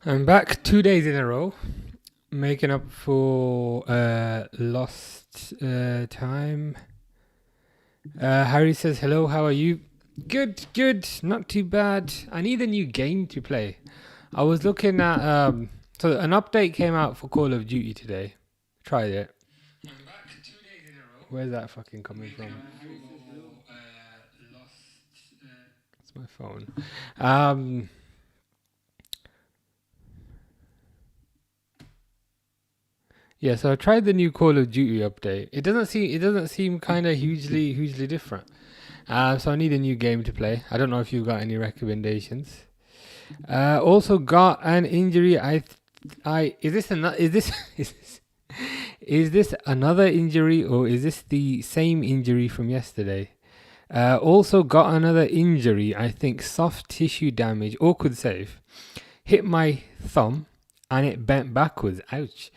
I'm back 2 days in a row, making up for lost time. Harry says, hello, how are you? Good, good, not too bad. I need a new game to play. I was looking at, so an update came out for Call of Duty today. Tried it. I'm back 2 days in a row. Where's that fucking coming from? It's my phone. Yeah, so I tried the new Call of Duty update. It doesn't seem kind of hugely different. So I need a new game to play. I don't know if you've got any recommendations. Also got an injury. Is this another injury, or is this the same injury from yesterday? Also got another injury. I think soft tissue damage. Awkward save. Hit my thumb and it bent backwards. Ouch.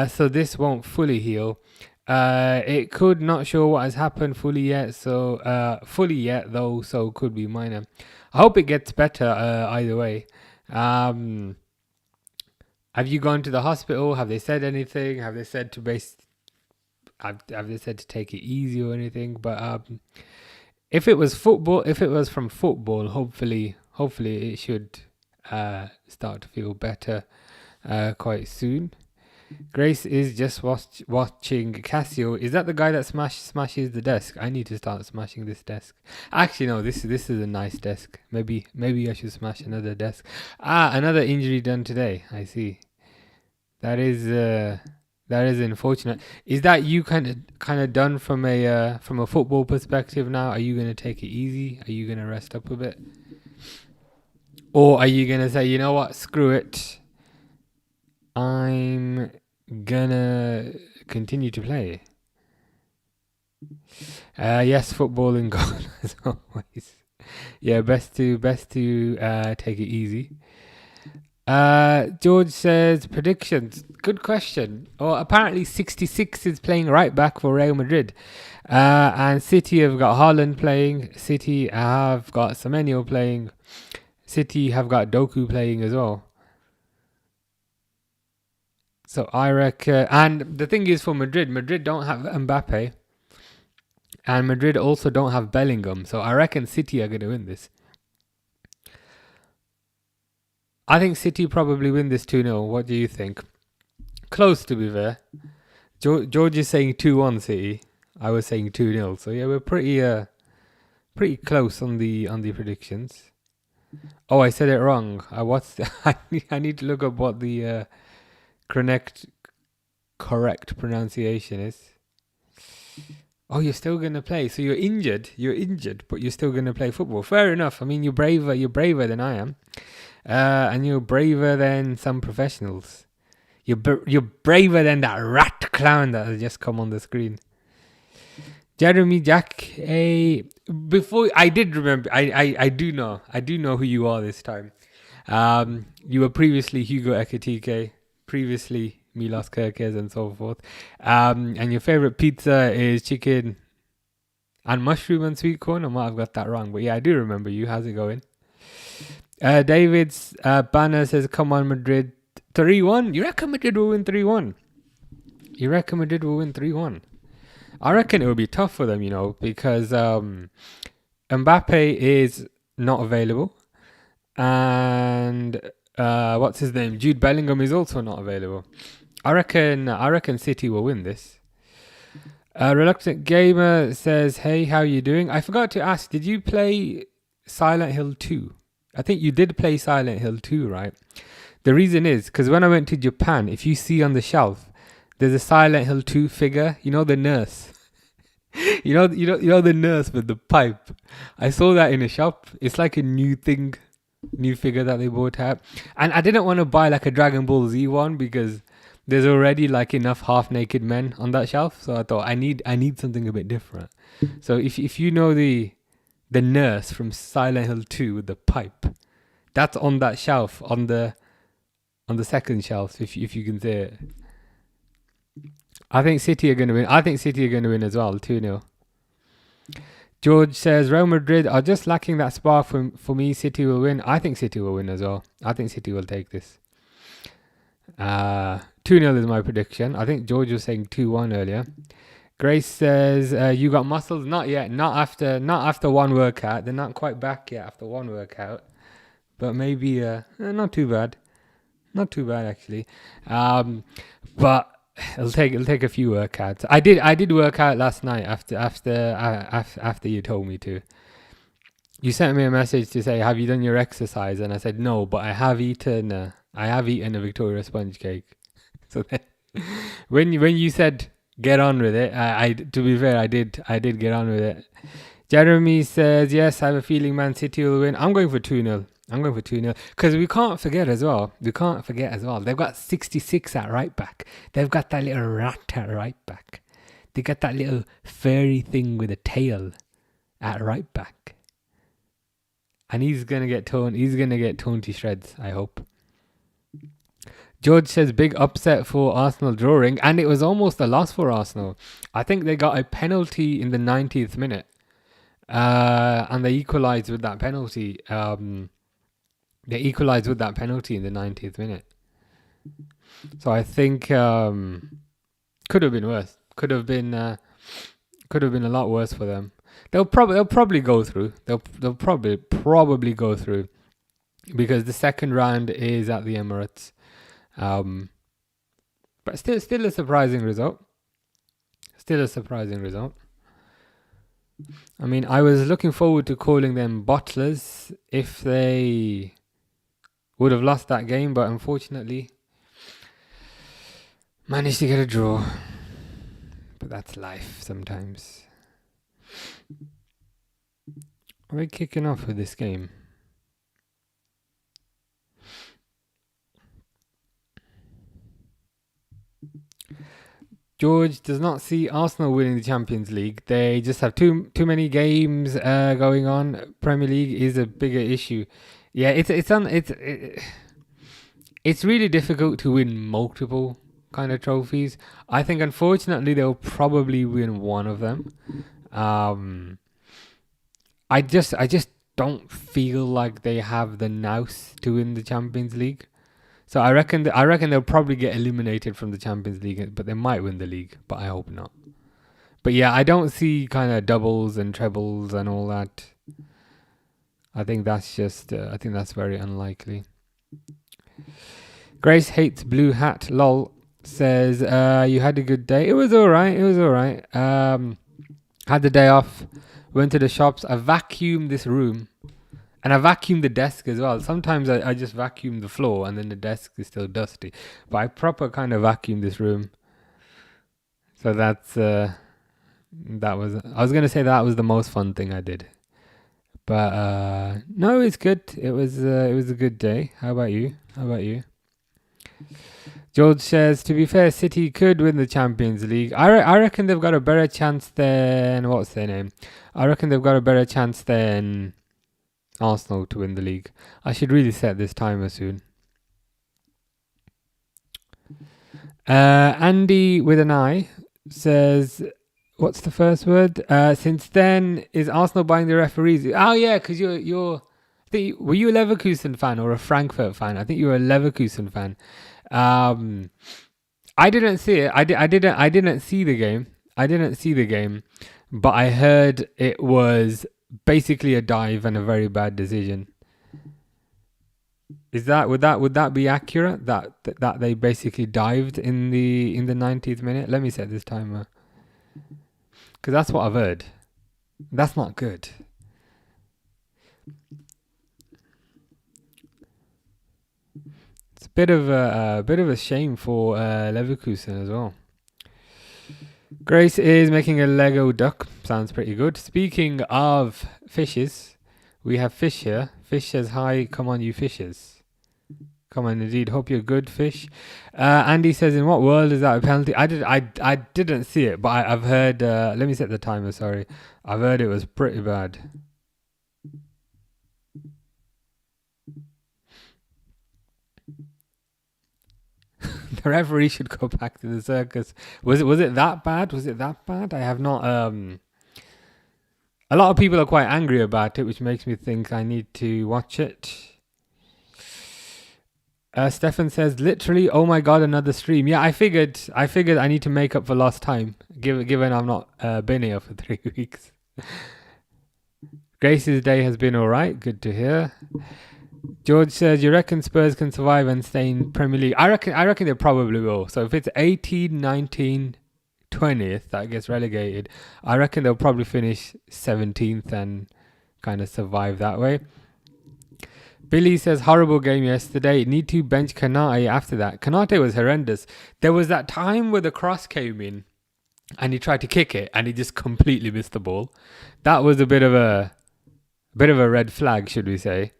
So this won't fully heal. It could, not sure what has happened fully yet, so could be minor. I hope it gets better either way. Have you gone to the hospital? Have they said anything? Have they said to have they said to take it easy or anything? But if it was from football, hopefully it should start to feel better quite soon. Grace is just watching Casio. Is that the guy that smashes the desk? I need to start smashing this desk. Actually, no. This is a nice desk. Maybe I should smash another desk. Another injury done today. I see. That is unfortunate. Is that you kind of done from a football perspective now? Are you gonna take it easy? Are you gonna rest up a bit? Or are you gonna say, you know what, screw it, I'm gonna continue to play? Yes, football and goal as always. Yeah, best to take it easy. George says predictions. Good question. Oh, apparently 66 is playing right back for Real Madrid. And City have got Haaland playing. City have got Semenyo playing. City have got Doku playing as well. So I reckon, and the thing is for Madrid don't have Mbappe, and Madrid also don't have Bellingham. So I reckon City are going to win this. I think City probably win this 2-0. What do you think? Close, to be fair. George is saying 2-1 City. I was saying 2-0. So yeah, we're pretty close on the predictions. Oh, I said it wrong. I need to look up what the correct pronunciation is. Oh, you're still gonna play. So you're injured, but you're still gonna play football. Fair enough. I mean, you're braver than I am, and you're braver than some professionals. You're braver than that rat clown that has just come on the screen. Jeremy Jack, before I did remember, I do know who you are this time. You were previously Hugo Ekitike, previously Milos Kerkez, and so forth. And your favorite pizza is chicken and mushroom and sweet corn. I might have got that wrong, but yeah, I do remember you. How's it going? David's banner says, "Come on, Madrid, 3-1." You reckon Madrid will win 3-1? I reckon it will be tough for them, because Mbappe is not available, and what's his name? Jude Bellingham is also not available. I reckon City will win this. Reluctant Gamer says, "Hey, how you doing? I forgot to ask, did you play Silent Hill 2? I think you did play Silent Hill 2, right? The reason is because when I went to Japan, if you see on the shelf, there's a Silent Hill 2 figure. You know the nurse. you know the nurse with the pipe. I saw that in a shop. It's like a new figure that they bought out. And I didn't want to buy like a Dragon Ball Z one because there's already like enough half-naked men on that shelf. So I thought I need something a bit different. So if you know the nurse from Silent Hill 2 with the pipe, that's on that shelf, on the second shelf, if you can say it. I think City are going to win as well, 2-0. George says, Real Madrid are just lacking that spark for me. City will win. I think City will win as well. I think City will take this. 2-0 is my prediction. I think George was saying 2-1 earlier. Grace says, you got muscles? Not yet. Not after one workout. They're not quite back yet after one workout. But maybe, not too bad. Not too bad, actually. But it'll take a few workouts. I did work out last night after you told me to. You sent me a message to say, have you done your exercise? And I said, no, but I have eaten a Victoria sponge cake. So then, when you said get on with it, I to be fair, I did get on with it. Jeremy says, yes, I have a feeling Man City will win. I'm going for 2-0. Because we can't forget as well. They've got 66 at right back. They've got that little rat at right back. They got that little furry thing with a tail at right back. And he's gonna get torn to shreds, I hope. George says big upset for Arsenal drawing, and it was almost a loss for Arsenal. I think they got a penalty in the 90th minute. And they equalised with that penalty. They equalised with that penalty in the 90th minute. So I think could have been worse. Could have been a lot worse for them. They'll probably go through. They'll probably go through because the second round is at the Emirates. But still a surprising result. I mean, I was looking forward to calling them bottlers if they would have lost that game, but unfortunately managed to get a draw. But that's life sometimes. Are we kicking off with this game? George does not see Arsenal winning the Champions League. They just have too many games going on. Premier League is a bigger issue. Yeah, it's really difficult to win multiple kind of trophies. I think unfortunately they'll probably win one of them. I just don't feel like they have the nous to win the Champions League. So I reckon they'll probably get eliminated from the Champions League, but they might win the league, but I hope not. But yeah, I don't see kind of doubles and trebles and all that. I think that's very unlikely. Grace hates blue hat. Lol says, you had a good day. It was all right. Had the day off. Went to the shops. I vacuumed this room. And I vacuumed the desk as well. Sometimes I just vacuum the floor and then the desk is still dusty. But I proper kind of vacuumed this room. So I was going to say that was the most fun thing I did. But no, it's good. It was a good day. How about you? George says, to be fair, City could win the Champions League. I reckon they've got a better chance than... What's their name? I reckon they've got a better chance than Arsenal to win the league. I should really set this timer soon. Andy with an I says, what's the first word? Since then, is Arsenal buying the referees? Oh yeah, because you're. Were you a Leverkusen fan or a Frankfurt fan? I think you were a Leverkusen fan. I didn't see it. I didn't see the game. But I heard it was basically a dive and a very bad decision. Would that be accurate? That they basically dived in the 90th minute? Let me set this timer. Because that's what I've heard. That's not good. It's a bit of a shame for Leverkusen as well. Grace is making a Lego duck. Sounds pretty good. Speaking of fishes, we have fish here. Fish says hi. Come on, you fishes. Come on, indeed. Hope you're good, fish. Andy says, in what world is that a penalty? I didn't see it, but I've heard. Let me set the timer. Sorry, I've heard it was pretty bad. The referee should go back to the circus. Was it that bad? I have not. A lot of people are quite angry about it, which makes me think I need to watch it. Stefan says, literally, oh my god, another stream. Yeah, I figured I need to make up for lost time, given I've not been here for 3 weeks. Grace's day has been alright, good to hear. George says, you reckon Spurs can survive and stay in Premier League? I reckon they probably will. So if it's 18, 19, 20th that gets relegated, I reckon they'll probably finish 17th and kind of survive that way. Billy says, horrible game yesterday. Need to bench Kanate after that. Kanate was horrendous. There was that time where the cross came in and he tried to kick it and he just completely missed the ball. That was a bit of a red flag, should we say.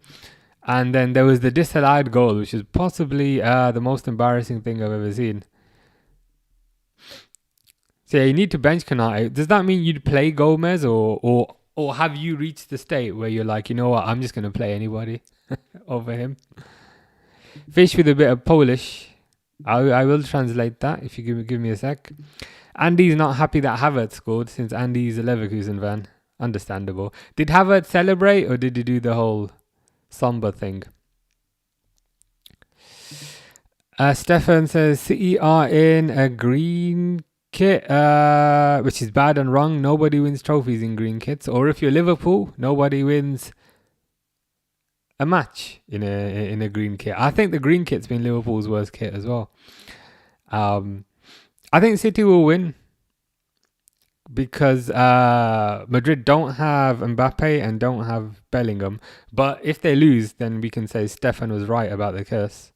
And then there was the disallowed goal, which is possibly the most embarrassing thing I've ever seen. So yeah, you need to bench Kanate. Does that mean you'd play Gomez or have you reached the state where you're like, you know what, I'm just going to play anybody over him? Fish with a bit of Polish. I will translate that if you give me a sec. Andy's not happy that Havertz scored since Andy's a Leverkusen fan. Understandable. Did Havertz celebrate or did he do the whole somber thing? Stefan says City are in a green kit, which is bad and wrong. Nobody wins trophies in green kits. Or if you're Liverpool, nobody wins a match in a green kit. I think the green kit's been Liverpool's worst kit as well. I think City will win because Madrid don't have Mbappe and don't have Bellingham. But if they lose, then we can say Stefan was right about the curse.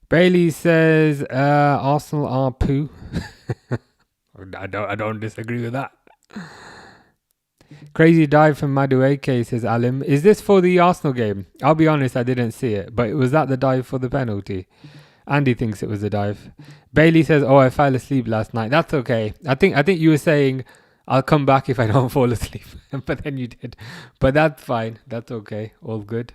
Bailey says Arsenal are poo. I don't disagree with that. Crazy dive from Madueke, says Alim. Is this for the Arsenal game? I'll be honest, I didn't see it. But was that the dive for the penalty? Andy thinks it was a dive. Bailey says, oh, I fell asleep last night. That's okay. I think you were saying I'll come back if I don't fall asleep. But then you did. But that's fine. That's okay. All good.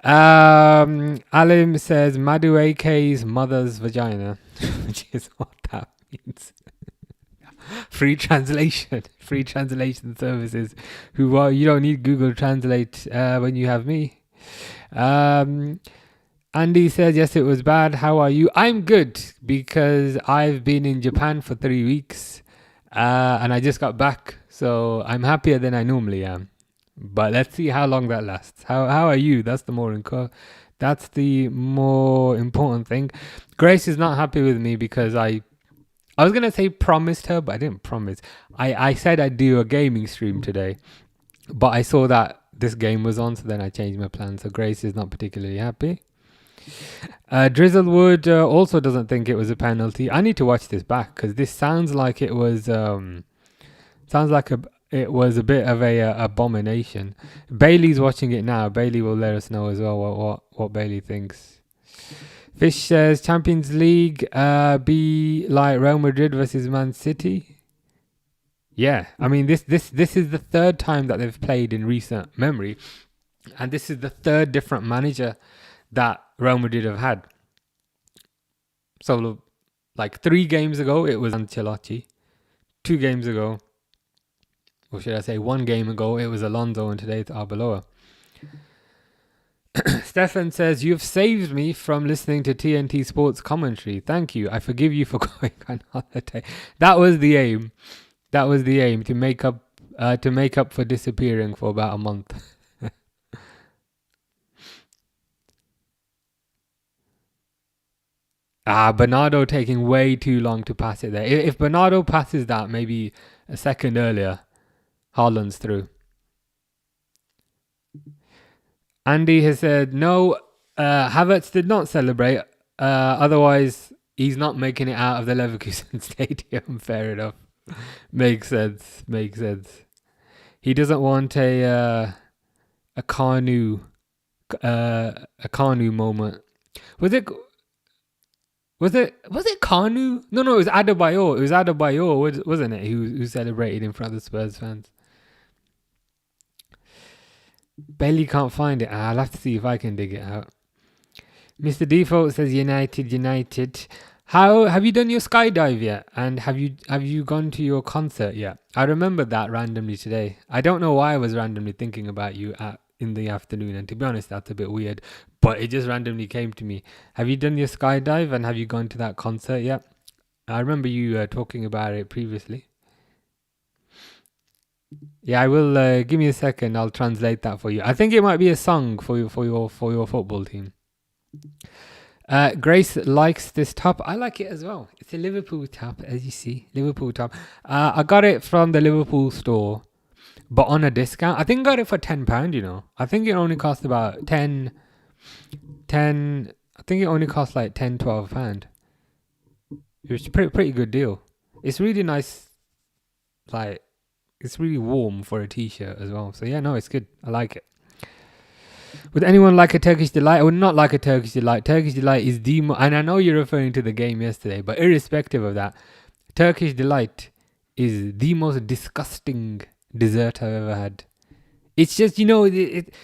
Alim says Madueke's mother's vagina, which is what that means. Free translation services. You don't need Google Translate when you have me. Andy says, yes, it was bad. How are you? I'm good because I've been in Japan for 3 weeks and I just got back. So I'm happier than I normally am. But let's see how long that lasts. How are you? That's the more important thing. Grace is not happy with me because I was going to say promised her, but I didn't promise. I said I'd do a gaming stream today, but I saw that this game was on, so then I changed my plan. So Grace is not particularly happy. Drizzlewood also doesn't think it was a penalty. I need to watch this back because this sounds like it was a bit of a abomination. Bailey's watching it now. Bailey will let us know as well what Bailey thinks. Fish says Champions League be like Real Madrid versus Man City. Yeah, I mean this is the third time that they've played in recent memory, and this is the third different manager that Real Madrid have had. So like 3 games ago it was Ancelotti. 2 games ago, or should I say 1 game ago, it was Alonso, and today it's Arbeloa. Stefan says, you've saved me from listening to TNT Sports commentary. Thank you. I forgive you for going on holiday. That was the aim. To make up for disappearing for about a month. Bernardo taking way too long to pass it there. If Bernardo passes that maybe a second earlier, Haaland's through. Andy has said, no, Havertz did not celebrate. Otherwise, he's not making it out of the Leverkusen stadium. Fair enough. Makes sense. He doesn't want a Kanu moment. Was it Kanu? No, it was Adebayor. It was Adebayor, wasn't it? Who celebrated in front of the Spurs fans. Bailey can't find it. I'll have to see if I can dig it out. Mr. Default says United. How have you done your skydive yet? And have you gone to your concert yet? I remembered that randomly today. I don't know why I was randomly thinking about you at in the afternoon. And to be honest, that's a bit weird, but it just randomly came to me. Have you done your skydive and have you gone to that concert yet? I remember you talking about it previously. Yeah, I will. Give me a second. I'll translate that for you. I think it might be a song for your football team. Grace likes this top. I like it as well. It's a Liverpool top, as you see. Liverpool top. I got it from the Liverpool store, but on a discount. I think I got it for £10, you know. I think it only cost about 10. I think it only cost like £10, £12. It was a pretty good deal. It's really nice. Like, it's really warm for a t-shirt as well. So yeah, no, it's good. I like it. Would anyone like a Turkish delight? I would not like a Turkish delight. Turkish delight is and I know you're referring to the game yesterday, but irrespective of that, Turkish delight is the most disgusting dessert I've ever had. It's just, you know,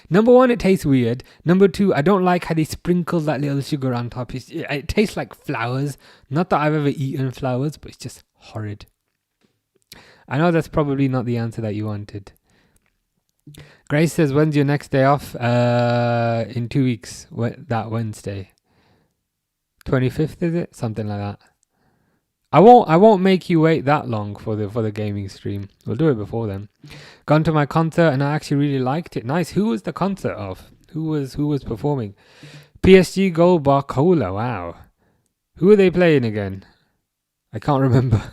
number one, it tastes weird. Number two, I don't like how they sprinkle that little sugar on top. It tastes like flowers. Not that I've ever eaten flowers, but it's just horrid. I know that's probably not the answer that you wanted. Grace says, when's your next day off? In 2 weeks. That Wednesday. 25th, is it? Something like that. I won't make you wait that long for the gaming stream. We'll do it before then. Gone to my concert and I actually really liked it. Nice. Who was the concert of? Who was performing? PSG Gold Barcola. Wow. Who are they playing again? I can't remember.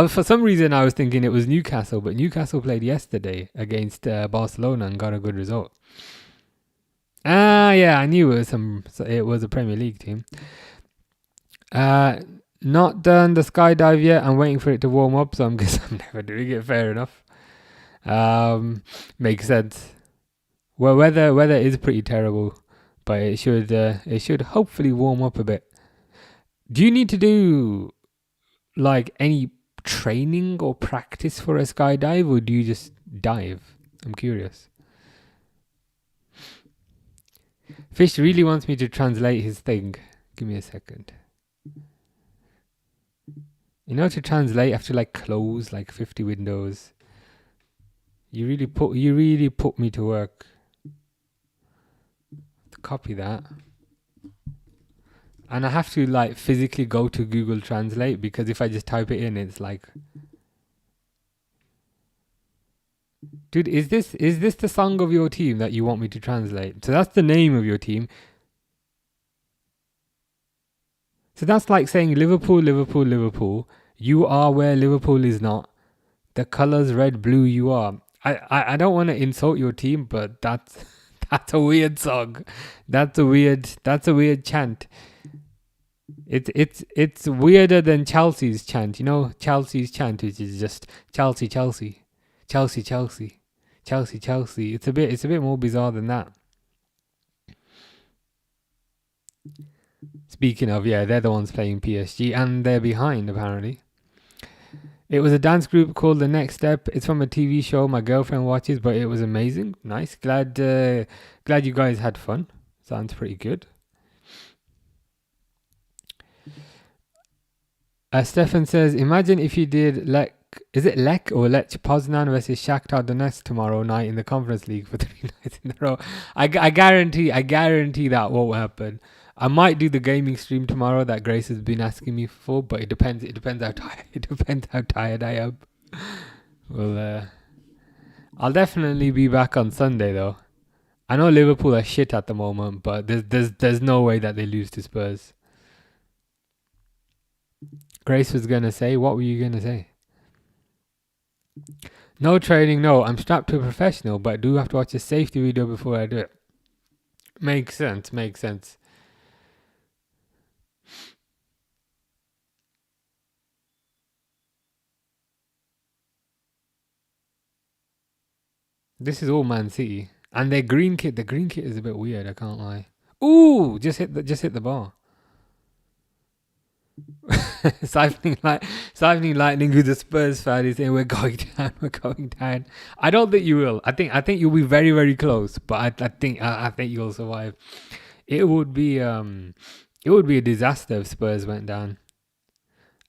For some reason I was thinking it was Newcastle, but Newcastle played yesterday against Barcelona and got a good result. Yeah, I knew it was a Premier League team. Not done the skydive yet. I'm waiting for it to warm up, so I'm guessing I'm never doing it. Fair enough. Makes sense. Well, weather is pretty terrible, but it should hopefully warm up a bit. Do you need to do like any training or practice for a skydive, or do you just dive? I'm curious. Fish really wants me to translate his thing. Give me a second. You know, to translate, I have to like close like 50 windows. You really put me to work. To copy that. And I have to like physically go to Google Translate, because if I just type it in, it's like, dude, is this the song of your team that you want me to translate? So that's the name of your team. So that's like saying Liverpool, Liverpool, Liverpool. You are where Liverpool is not. The colours red, blue, you are. I don't want to insult your team, but that's a weird song. That's a weird chant. It's weirder than Chelsea's chant. You know, Chelsea's chant, which is just Chelsea, Chelsea, Chelsea, Chelsea, Chelsea, Chelsea. It's a bit more bizarre than that. Speaking of, yeah, they're the ones playing PSG, and they're behind apparently. It was a dance group called The Next Step. It's from a TV show my girlfriend watches, but it was amazing. Nice. Glad you guys had fun. Sounds pretty good. Stefan says, imagine if you did Lech or Lech Poznan versus Shakhtar Donetsk tomorrow night in the Conference League for 3 nights in a row. I guarantee that won't happen. I might do the gaming stream tomorrow that Grace has been asking me for, but it depends how tired I am. Well, I'll definitely be back on Sunday though. I know Liverpool are shit at the moment, but there's no way that they lose to Spurs. Grace was gonna say, what were you gonna say? No training, no. I'm strapped to a professional, but I do have to watch a safety video before I do it. Makes sense. This is all Man City, and their green kit. The green kit is a bit weird. I can't lie. Ooh, just hit the bar. Siphoning Lightning, who's a Spurs fan, is saying we're going down. I don't think you will. I think you'll be very, very close, but I think you'll survive. It would be a disaster if Spurs went down.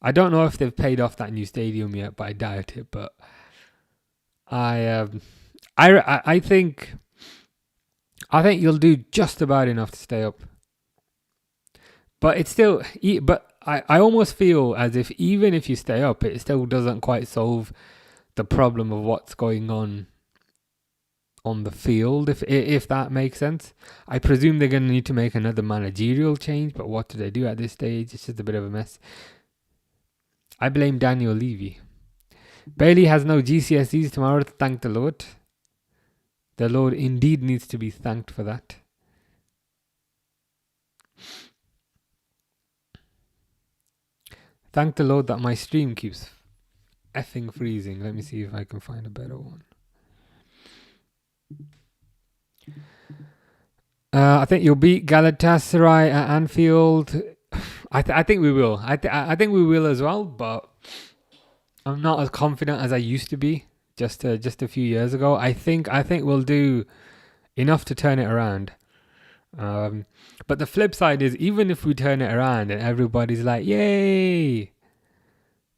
I don't know if they've paid off that new stadium yet, but I doubt it. But I think I think you'll do just about enough to stay up. But it's still, but I almost feel as if even if you stay up, it still doesn't quite solve the problem of what's going on the field, if that makes sense. I presume they're going to need to make another managerial change, but what do they do at this stage? It's just a bit of a mess. I blame Daniel Levy. Bailey has no GCSEs tomorrow, thank the Lord. The Lord indeed needs to be thanked for that. Thank the Lord that my stream keeps effing freezing. Let me see if I can find a better one. I think you'll beat Galatasaray at Anfield. I think we will. I think we will as well, but I'm not as confident as I used to be just a few years ago. I think we'll do enough to turn it around. But the flip side is, even if we turn it around and everybody's like, "Yay!"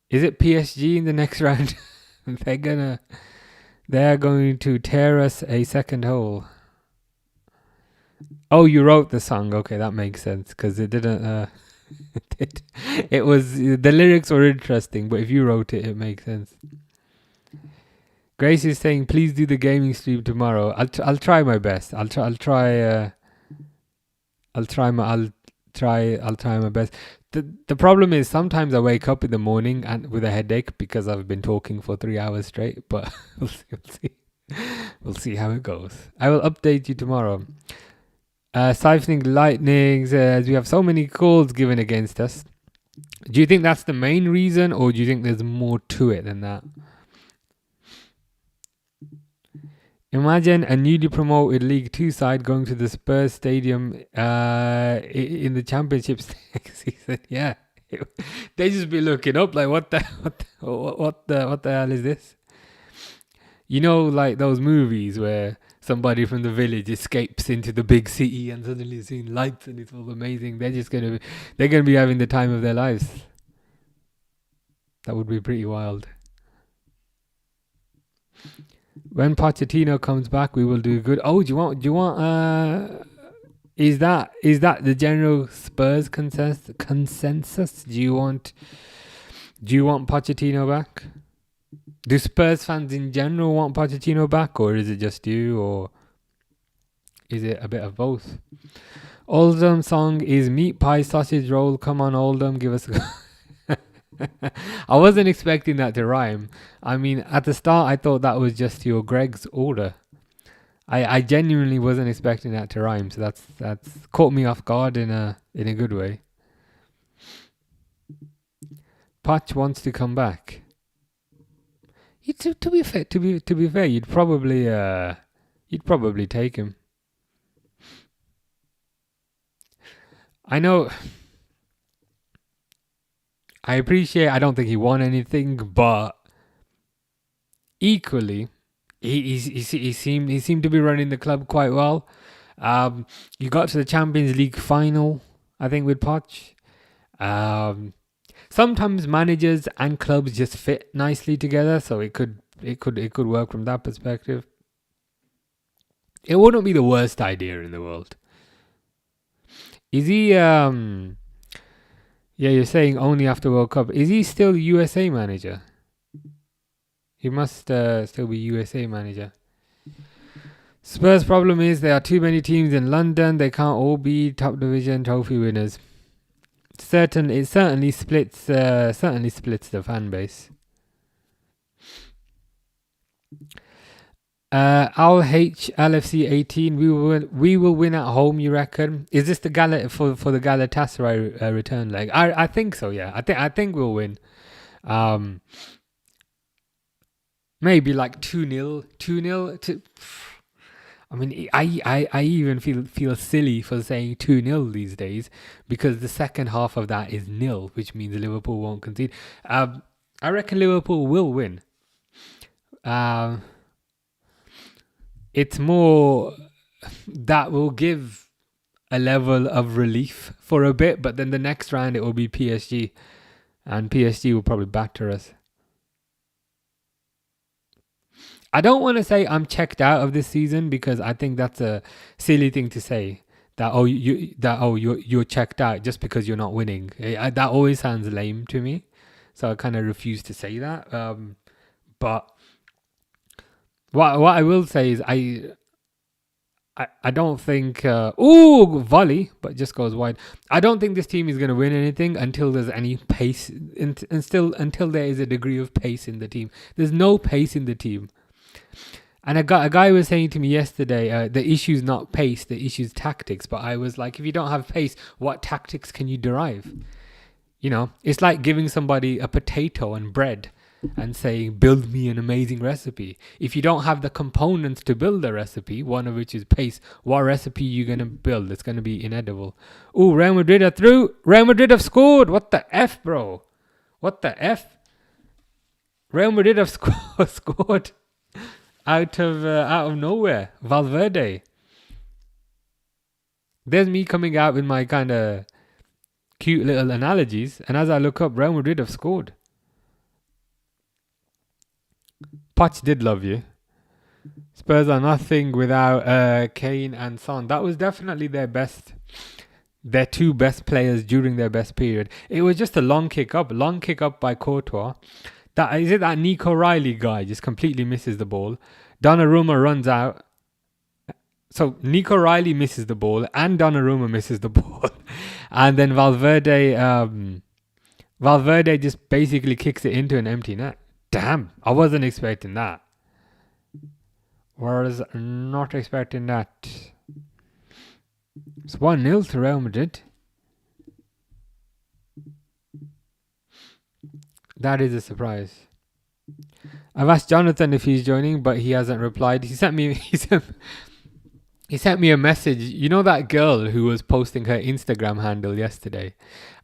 Is it PSG in the next round? They're going to tear us a second hole. Oh, you wrote the song. Okay, that makes sense because it didn't. It was, the lyrics were interesting, but if you wrote it, it makes sense. Grace is saying, "Please do the gaming stream tomorrow." I'll try my best. I'll try my best. The problem is sometimes I wake up in the morning and with a headache because I've been talking for 3 hours straight. But we'll see how it goes. I will update you tomorrow. Siphoning Lightnings, as we have so many calls given against us. Do you think that's the main reason, or do you think there's more to it than that? Imagine a newly promoted League 2 side going to the Spurs Stadium in the Championships next season. Yeah, they just be looking up like, what the hell is this? You know, like those movies where somebody from the village escapes into the big city and suddenly seeing lights and it's all amazing. They're gonna be having the time of their lives. That would be pretty wild. When Pochettino comes back, we will do good. Oh, do you want is that the general Spurs consensus? Do you want Pochettino back? Do Spurs fans in general want Pochettino back, or is it just you, or is it a bit of both? Oldham song is meat pie sausage roll. Come on, Oldham, give us a I wasn't expecting that to rhyme. I mean, at the start, I thought that was just your Greg's order. I genuinely wasn't expecting that to rhyme, so that's caught me off guard in a good way. Poch wants to come back. To be fair, you'd probably take him. I know. I appreciate. I don't think he won anything, but equally, he seemed to be running the club quite well. You got to the Champions League final, I think, with Poch. Sometimes managers and clubs just fit nicely together, so it could work from that perspective. It wouldn't be the worst idea in the world. Is he? Yeah, you're saying only after World Cup. Is he still USA manager? He must still be USA manager. Spurs' problem is there are too many teams in London. They can't all be top division trophy winners. It certainly splits the fan base. LFC 18. We will win at home, you reckon? Is this the for the Galatasaray return leg? I think so. Yeah, I think we'll win. Maybe like 2-0. 2-0 to. I mean, I even feel silly for saying 2-0 these days, because the second half of that is 0, which means Liverpool won't concede. I reckon Liverpool will win. It's more that will give a level of relief for a bit, but then the next round it will be PSG, and PSG will probably batter us. I don't want to say I'm checked out of this season because I think that's a silly thing to say. You're checked out just because you're not winning. That always sounds lame to me, so I kind of refuse to say that. But what I will say is I don't think volley, but just goes wide. I don't think this team is going to win anything until there's any pace, and still until there is a degree of pace in the team. There's no pace in the team. And a guy was saying to me yesterday, the issue's not pace, the issue's tactics. But I was like, if you don't have pace, what tactics can you derive? You know, it's like giving somebody a potato and bread and saying, build me an amazing recipe. If you don't have the components to build a recipe, one of which is pace, what recipe are you going to build? It's going to be inedible. Ooh, Real Madrid are through. Real Madrid have scored. What the F, bro? What the F? Real Madrid have scored out of nowhere. Valverde. There's me coming out with my kind of cute little analogies, and as I look up, Real Madrid have scored. Poch did love you. Spurs are nothing without Kane and Son. That was definitely their two best players during their best period. It was just a long kick up by Courtois. That Nico Riley guy just completely misses the ball. Donnarumma runs out. So Nico Riley misses the ball and Donnarumma misses the ball. And then Valverde just basically kicks it into an empty net. Damn, I wasn't expecting that. Was not expecting that. It's 1-0 to Real Madrid. That is a surprise. I've asked Jonathan if he's joining, but he hasn't replied. He sent me a message. You know that girl who was posting her Instagram handle yesterday?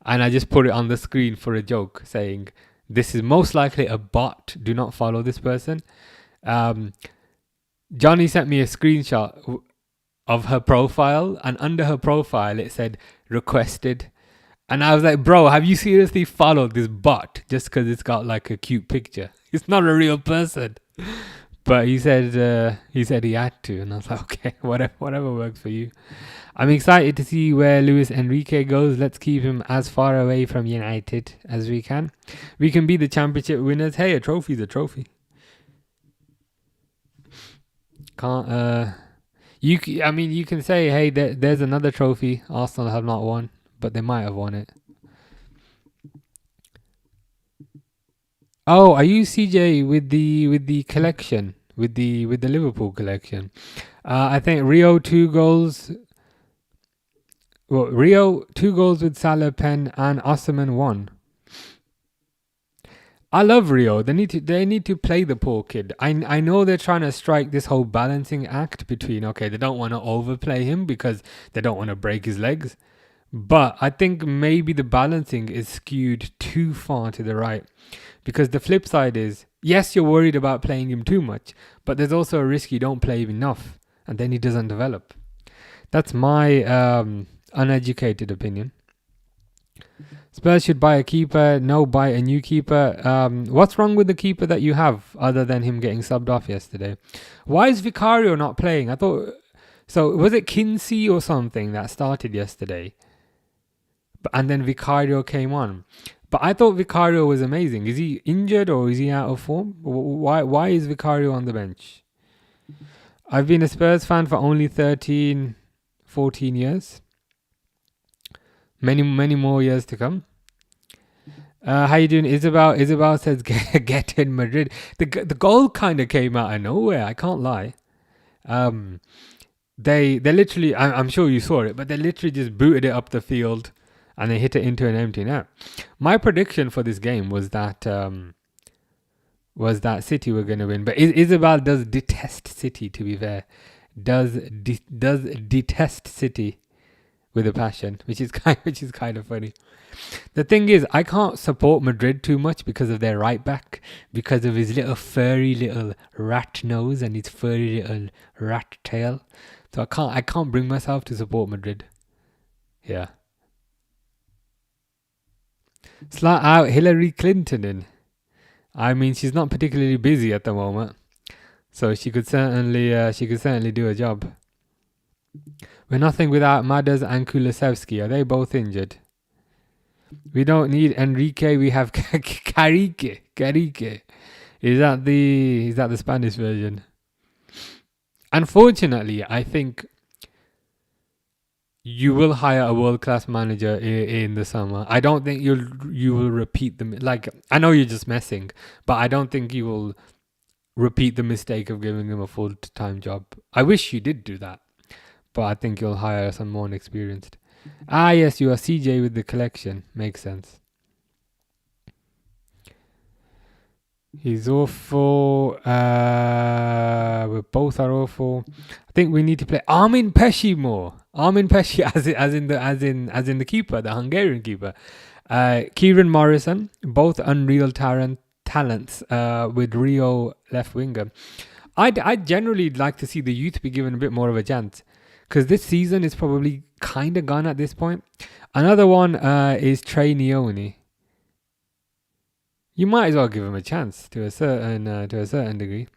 And I just put it on the screen for a joke saying, this is most likely a bot. Do not follow this person. Johnny sent me a screenshot of her profile, and under her profile it said requested. And I was like, bro, have you seriously followed this bot just because it's got like a cute picture? It's not a real person. But he said he had to, and I was like, okay, whatever works for you. I'm excited to see where Luis Enrique goes. Let's keep him as far away from United as we can. We can be the championship winners. Hey, a trophy's a trophy. You can say, hey, there's another trophy Arsenal have not won, but they might have won it. Oh, are you CJ with the collection, with the Liverpool collection? I think Rio 2 goals. Well, Rio 2 goals with Salah, Pen, and Osimhen 1. I love Rio. They need to play the poor kid. I know they're trying to strike this whole balancing act between, okay, they don't want to overplay him because they don't want to break his legs. But I think maybe the balancing is skewed too far to the right. Because the flip side is, yes, you're worried about playing him too much, but there's also a risk you don't play him enough and then he doesn't develop. That's my uneducated opinion. Spurs should buy a keeper. No, buy a new keeper. What's wrong with the keeper that you have other than him getting subbed off yesterday? Why is Vicario not playing? I thought... So, was it Kinsey or something that started yesterday? And then Vicario came on. But I thought Vicario was amazing. Is he injured or is he out of form? Why is Vicario on the bench? I've been a Spurs fan for only 13, 14 years. Many more years to come. How you doing, Isabel? Isabel says, get in Madrid. The goal kind of came out of nowhere. I can't lie. They literally, I'm sure you saw it, but they literally just booted it up the field and they hit it into an empty net. My prediction for this game was that City were going to win. But Isabel does detest City, to be fair. Does detest City with a passion, which is kind of funny. The thing is, I can't support Madrid too much because of their right back, because of his little furry little rat nose and his furry little rat tail. So I can't bring myself to support Madrid. Yeah. Slat out Hillary Clinton in. I mean, she's not particularly busy at the moment. So she could certainly do a job. We're nothing without Madas and Kulusevski. Are they both injured? We don't need Enrique. We have Carrique. Carrique. Is that the Spanish version? Unfortunately, I think you will hire a world-class manager in the summer. I don't think you will repeat them. Like, I know you're just messing, but I don't think you will repeat the mistake of giving him a full-time job. I wish you did do that, but I think you'll hire someone experienced. Ah, yes, you are CJ with the collection. Makes sense. He's awful. We both are awful. I think we need to play Armin Pesci more. Armin Pesci, as in the keeper, the Hungarian keeper. Kieran Morrison, both unreal talents. With Rio left winger. I'd generally like to see the youth be given a bit more of a chance, because this season is probably kind of gone at this point. Another one is Trey Neone. You might as well give him a chance to a certain degree.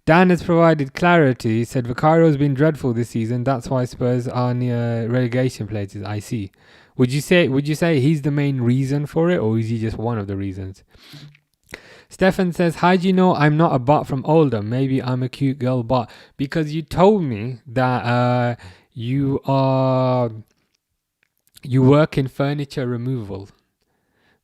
Dan has provided clarity. He said Vicario's been dreadful this season. That's why Spurs are near relegation places. I see. Would you say he's the main reason for it, or is he just one of the reasons? Stefan says, how do you know I'm not a bot from Oldham? Maybe I'm a cute girl bot. Because you told me that you work in furniture removal,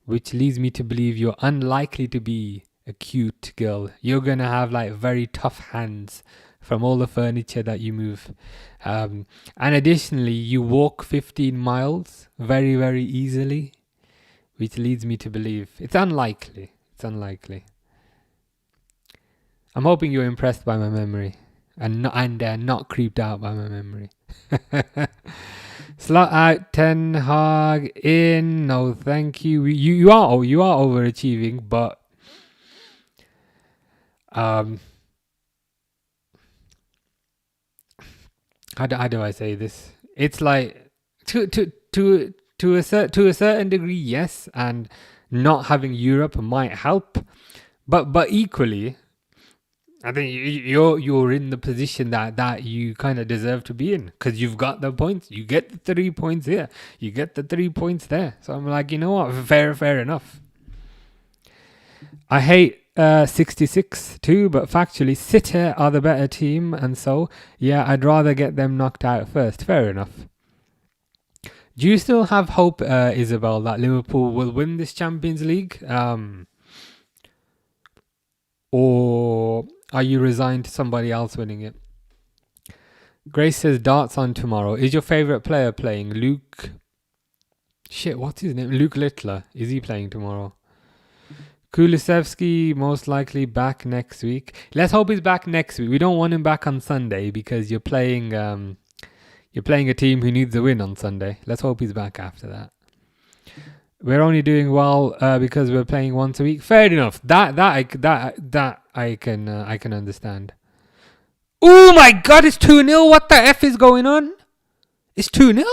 which leads me to believe you're unlikely to be a cute girl. You're going to have like very tough hands from all the furniture that you move. And additionally, you walk 15 miles very, very easily, which leads me to believe it's unlikely. It's unlikely. I'm hoping you're impressed by my memory and not creeped out by my memory. Slot out Ten Hag in. No, thank you. You are overachieving, but how do I say this? It's like to a certain degree, yes, and not having Europe might help, but equally, I think you're in the position that you kind of deserve to be in, because you've got the points. You get the 3 points here. You get the 3 points there. So I'm like, you know what? Fair enough. I hate 66 too, but factually, City are the better team, and so yeah, I'd rather get them knocked out first. Fair enough. Do you still have hope, Isabel, that Liverpool will win this Champions League? Or are you resigned to somebody else winning it? Grace says darts on tomorrow. Is your favourite player playing? Luke... Shit, what's his name? Luke Littler. Is he playing tomorrow? Kulusevski most likely back next week. Let's hope he's back next week. We don't want him back on Sunday because you're playing a team who needs a win on Sunday. Let's hope he's back after that. We're only doing well because we're playing once a week. Fair enough. That I can understand. Oh my God! It's 2-0. What the f is going on? It's 2-0.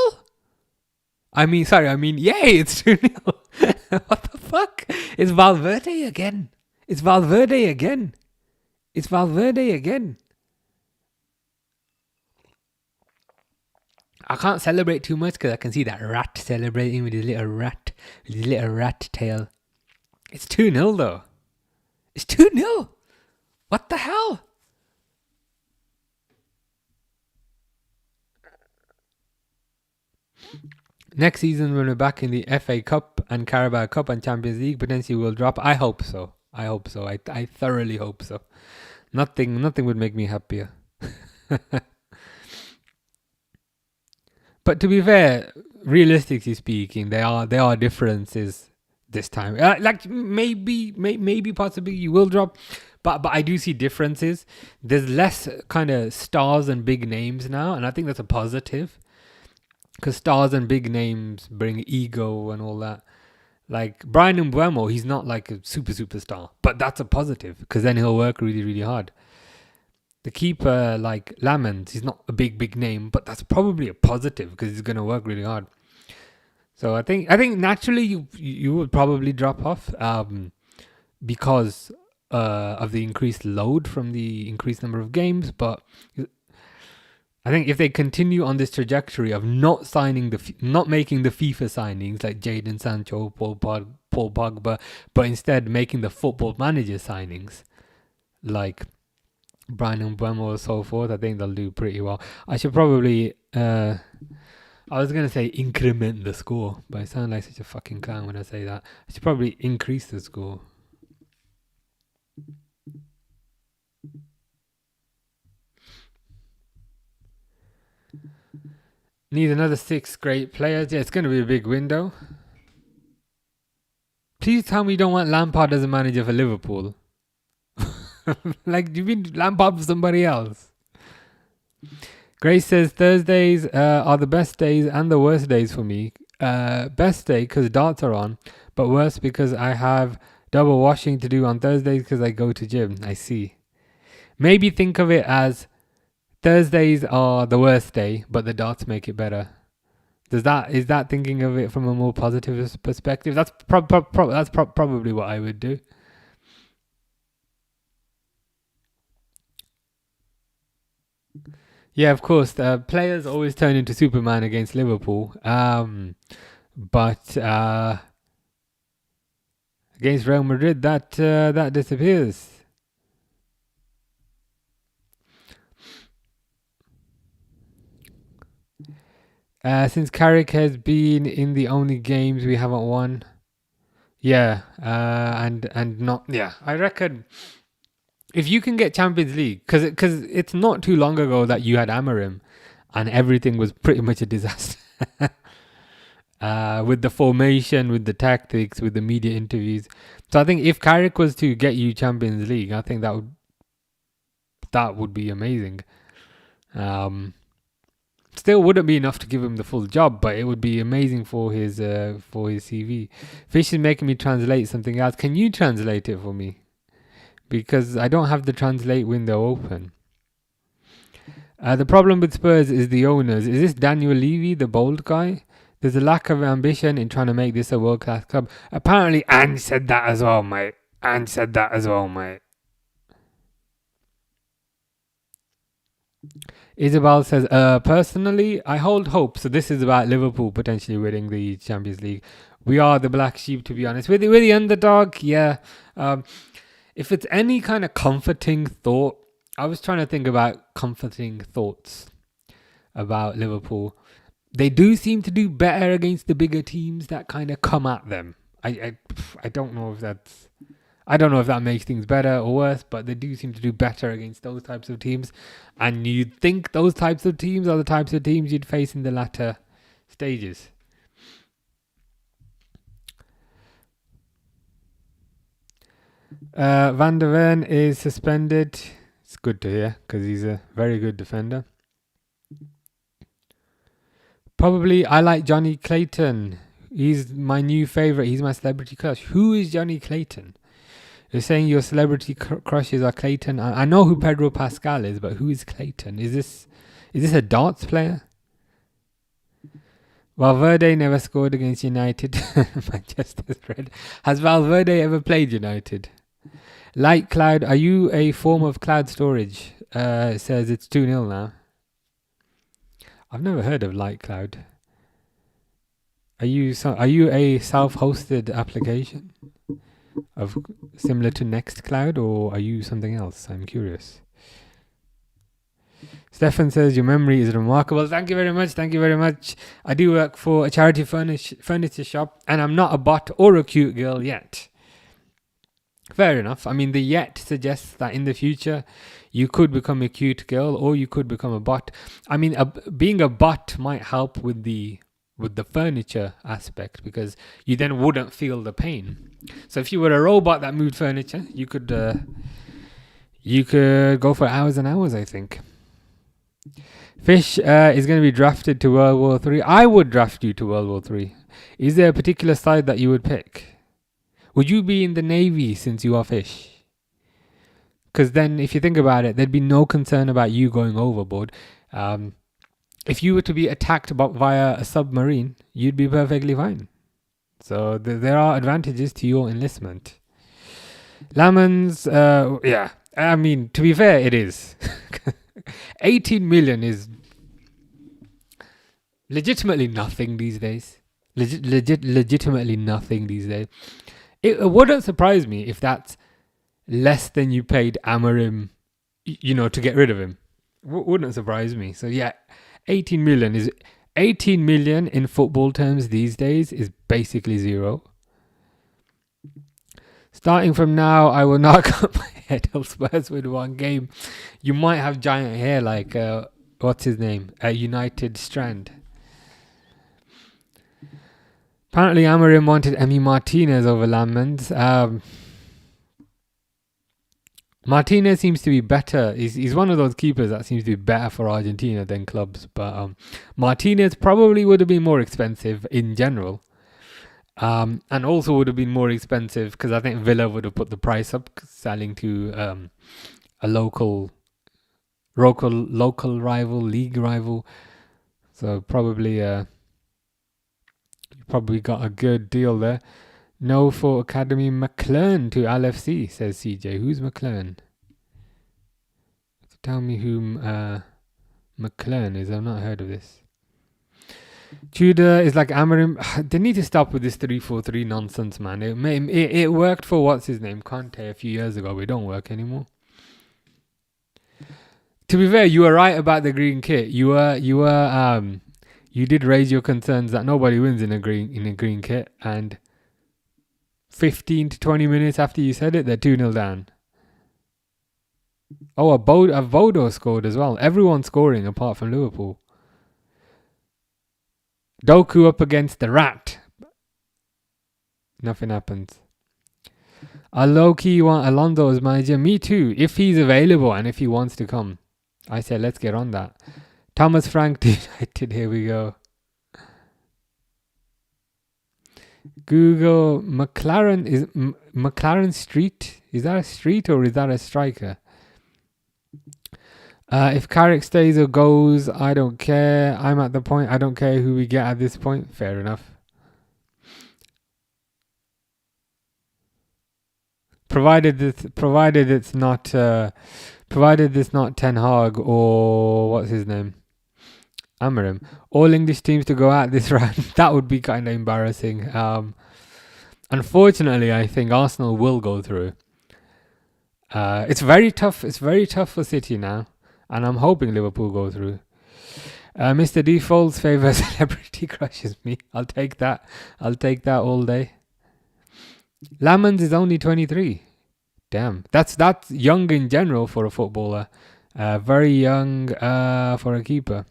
Yay! It's 2-0. What the fuck? It's Valverde again. I can't celebrate too much because I can see that rat celebrating with his little rat tail. It's 2-0 though. It's 2-0. What the hell? Next season when we're back in the FA Cup and Carabao Cup and Champions League, potentially we'll drop. I hope so. I thoroughly hope so. Nothing would make me happier. But to be fair, realistically speaking, there are differences this time. Maybe possibly you will drop, but I do see differences. There's less kind of stars and big names now, and I think that's a positive, because stars and big names bring ego and all that. Like Brian Mbeumo, he's not like a superstar, but that's a positive because then he'll work really, really hard. The keeper, like Lamens, he's not a big name, but that's probably a positive because he's going to work really hard. So I think naturally you would probably drop off because of the increased load from the increased number of games, but I think if they continue on this trajectory of not making the FIFA signings like Jadon Sancho, Paul Pogba, but instead making the football manager signings like Brian Mbeumo or so forth, I think they'll do pretty well. I should probably, I was going to say increment the score, but I sound like such a fucking clown when I say that. I should probably increase the score. Need another 6 great players. Yeah, it's going to be a big window. Please tell me you don't want Lampard as a manager for Liverpool. Like, do you mean Lampard for somebody else? Grace says Thursdays are the best days and the worst days for me. Best day because darts are on, but worst because I have double washing to do on Thursdays because I go to gym. I see. Maybe think of it as Thursdays are the worst day, but the darts make it better. Is that thinking of it from a more positive perspective? That's probably what I would do. Yeah, of course. Players always turn into Superman against Liverpool. But against Real Madrid, that disappears. Since Carrick has been in the only games we haven't won. Yeah, and not. Yeah, I reckon if you can get Champions League, because it's not too long ago that you had Amorim, and everything was pretty much a disaster. With the formation, with the tactics, with the media interviews. So I think if Carrick was to get you Champions League, I think that would be amazing. Still wouldn't be enough to give him the full job, but it would be amazing for his CV. Fish is making me translate something else. Can you translate it for me? Because I don't have the translate window open. The problem with Spurs is the owners. Is this Daniel Levy, the bold guy? There's a lack of ambition in trying to make this a world-class club. Apparently, Ange said that as well, mate. Isabel says, personally, I hold hope. So this is about Liverpool potentially winning the Champions League. We are the black sheep, to be honest. We're the underdog, yeah. If it's any kind of comforting thought, I was trying to think about comforting thoughts about Liverpool. They do seem to do better against the bigger teams that kind of come at them. I don't know if that makes things better or worse, but they do seem to do better against those types of teams. And you'd think those types of teams are the types of teams you'd face in the latter stages. Van der Ven is suspended. It's good to hear because he's a very good defender. Probably I like Johnny Clayton. He's my new favourite. He's my celebrity crush. Who is Johnny Clayton? You're saying your celebrity crushes are Clayton. I know who Pedro Pascal is, but who is Clayton? Is this a darts player? Valverde never scored against United. Manchester's red. Has Valverde ever played United? Light Cloud, are you a form of cloud storage? It says it's 2-0 now. I've never heard of Light Cloud. Are you a self-hosted application of similar to Nextcloud, or are you something else? I'm curious. Stefan says your memory is remarkable. Thank you very much. I do work for a charity furniture shop, and I'm not a bot or a cute girl yet. Fair enough. I mean, the yet suggests that in the future you could become a cute girl or you could become a bot. I mean, being a bot might help with the furniture aspect because you then wouldn't feel the pain. So if you were a robot that moved furniture, you could go for hours and hours, I think. Fish is going to be drafted to World War 3. I would draft you to World War 3. Is there a particular side that you would pick? Would you be in the Navy since you are Fish? Because then, if you think about it, there'd be no concern about you going overboard. If you were to be attacked via a submarine, you'd be perfectly fine. So there are advantages to your enlistment. Lamans, yeah. I mean, to be fair, it is. 18 million is legitimately nothing these days. Legitimately nothing these days. It wouldn't surprise me if that's less than you paid Amorim, to get rid of him. Wouldn't surprise me. So yeah, 18 million in football terms these days is basically zero. Starting from now, I will not cut my head till Spurs win one game. You might have giant hair like, what's his name? United Strand. Apparently, Amorim wanted Emi Martinez over Lamans. Martinez seems to be better. He's one of those keepers that seems to be better for Argentina than clubs. But Martinez probably would have been more expensive in general. And also would have been more expensive because I think Villa would have put the price up, selling to a local rival, league rival. So probably got a good deal there. No for Academy McLaren to LFC, says CJ. Who's McLaren? Tell me who McLaren is. I've not heard of this. Tudor is like Amorim. They need to stop with this 3-4-3 nonsense, man. It worked for what's his name, Conte, a few years ago. It don't work anymore. To be fair, you were right about the green kit. You did raise your concerns that nobody wins in a green kit, and 15 to 20 minutes after you said it, they're 2-0 down. Oh, a Bodo scored as well. Everyone's scoring apart from Liverpool. Doku up against the rat. Nothing happens. I low-key want Alonso as manager. Me too. If he's available and if he wants to come. I said, let's get on that. Thomas Frank United. Here we go. Google McLaren. Is McLaren Street? Is that a street or is that a striker? If Carrick stays or goes, I don't care. I'm at the point, I don't care who we get at this point. Fair enough. Provided it's not Ten Hag or what's his name, Amorim. All English teams to go out this round. That would be kind of embarrassing. Unfortunately, I think Arsenal will go through. It's very tough. It's very tough for City now. And I'm hoping Liverpool go through. Mr. Default's favourite celebrity crushes me. I'll take that all day. Lamans is only 23. Damn. That's young in general for a footballer. Very young for a keeper.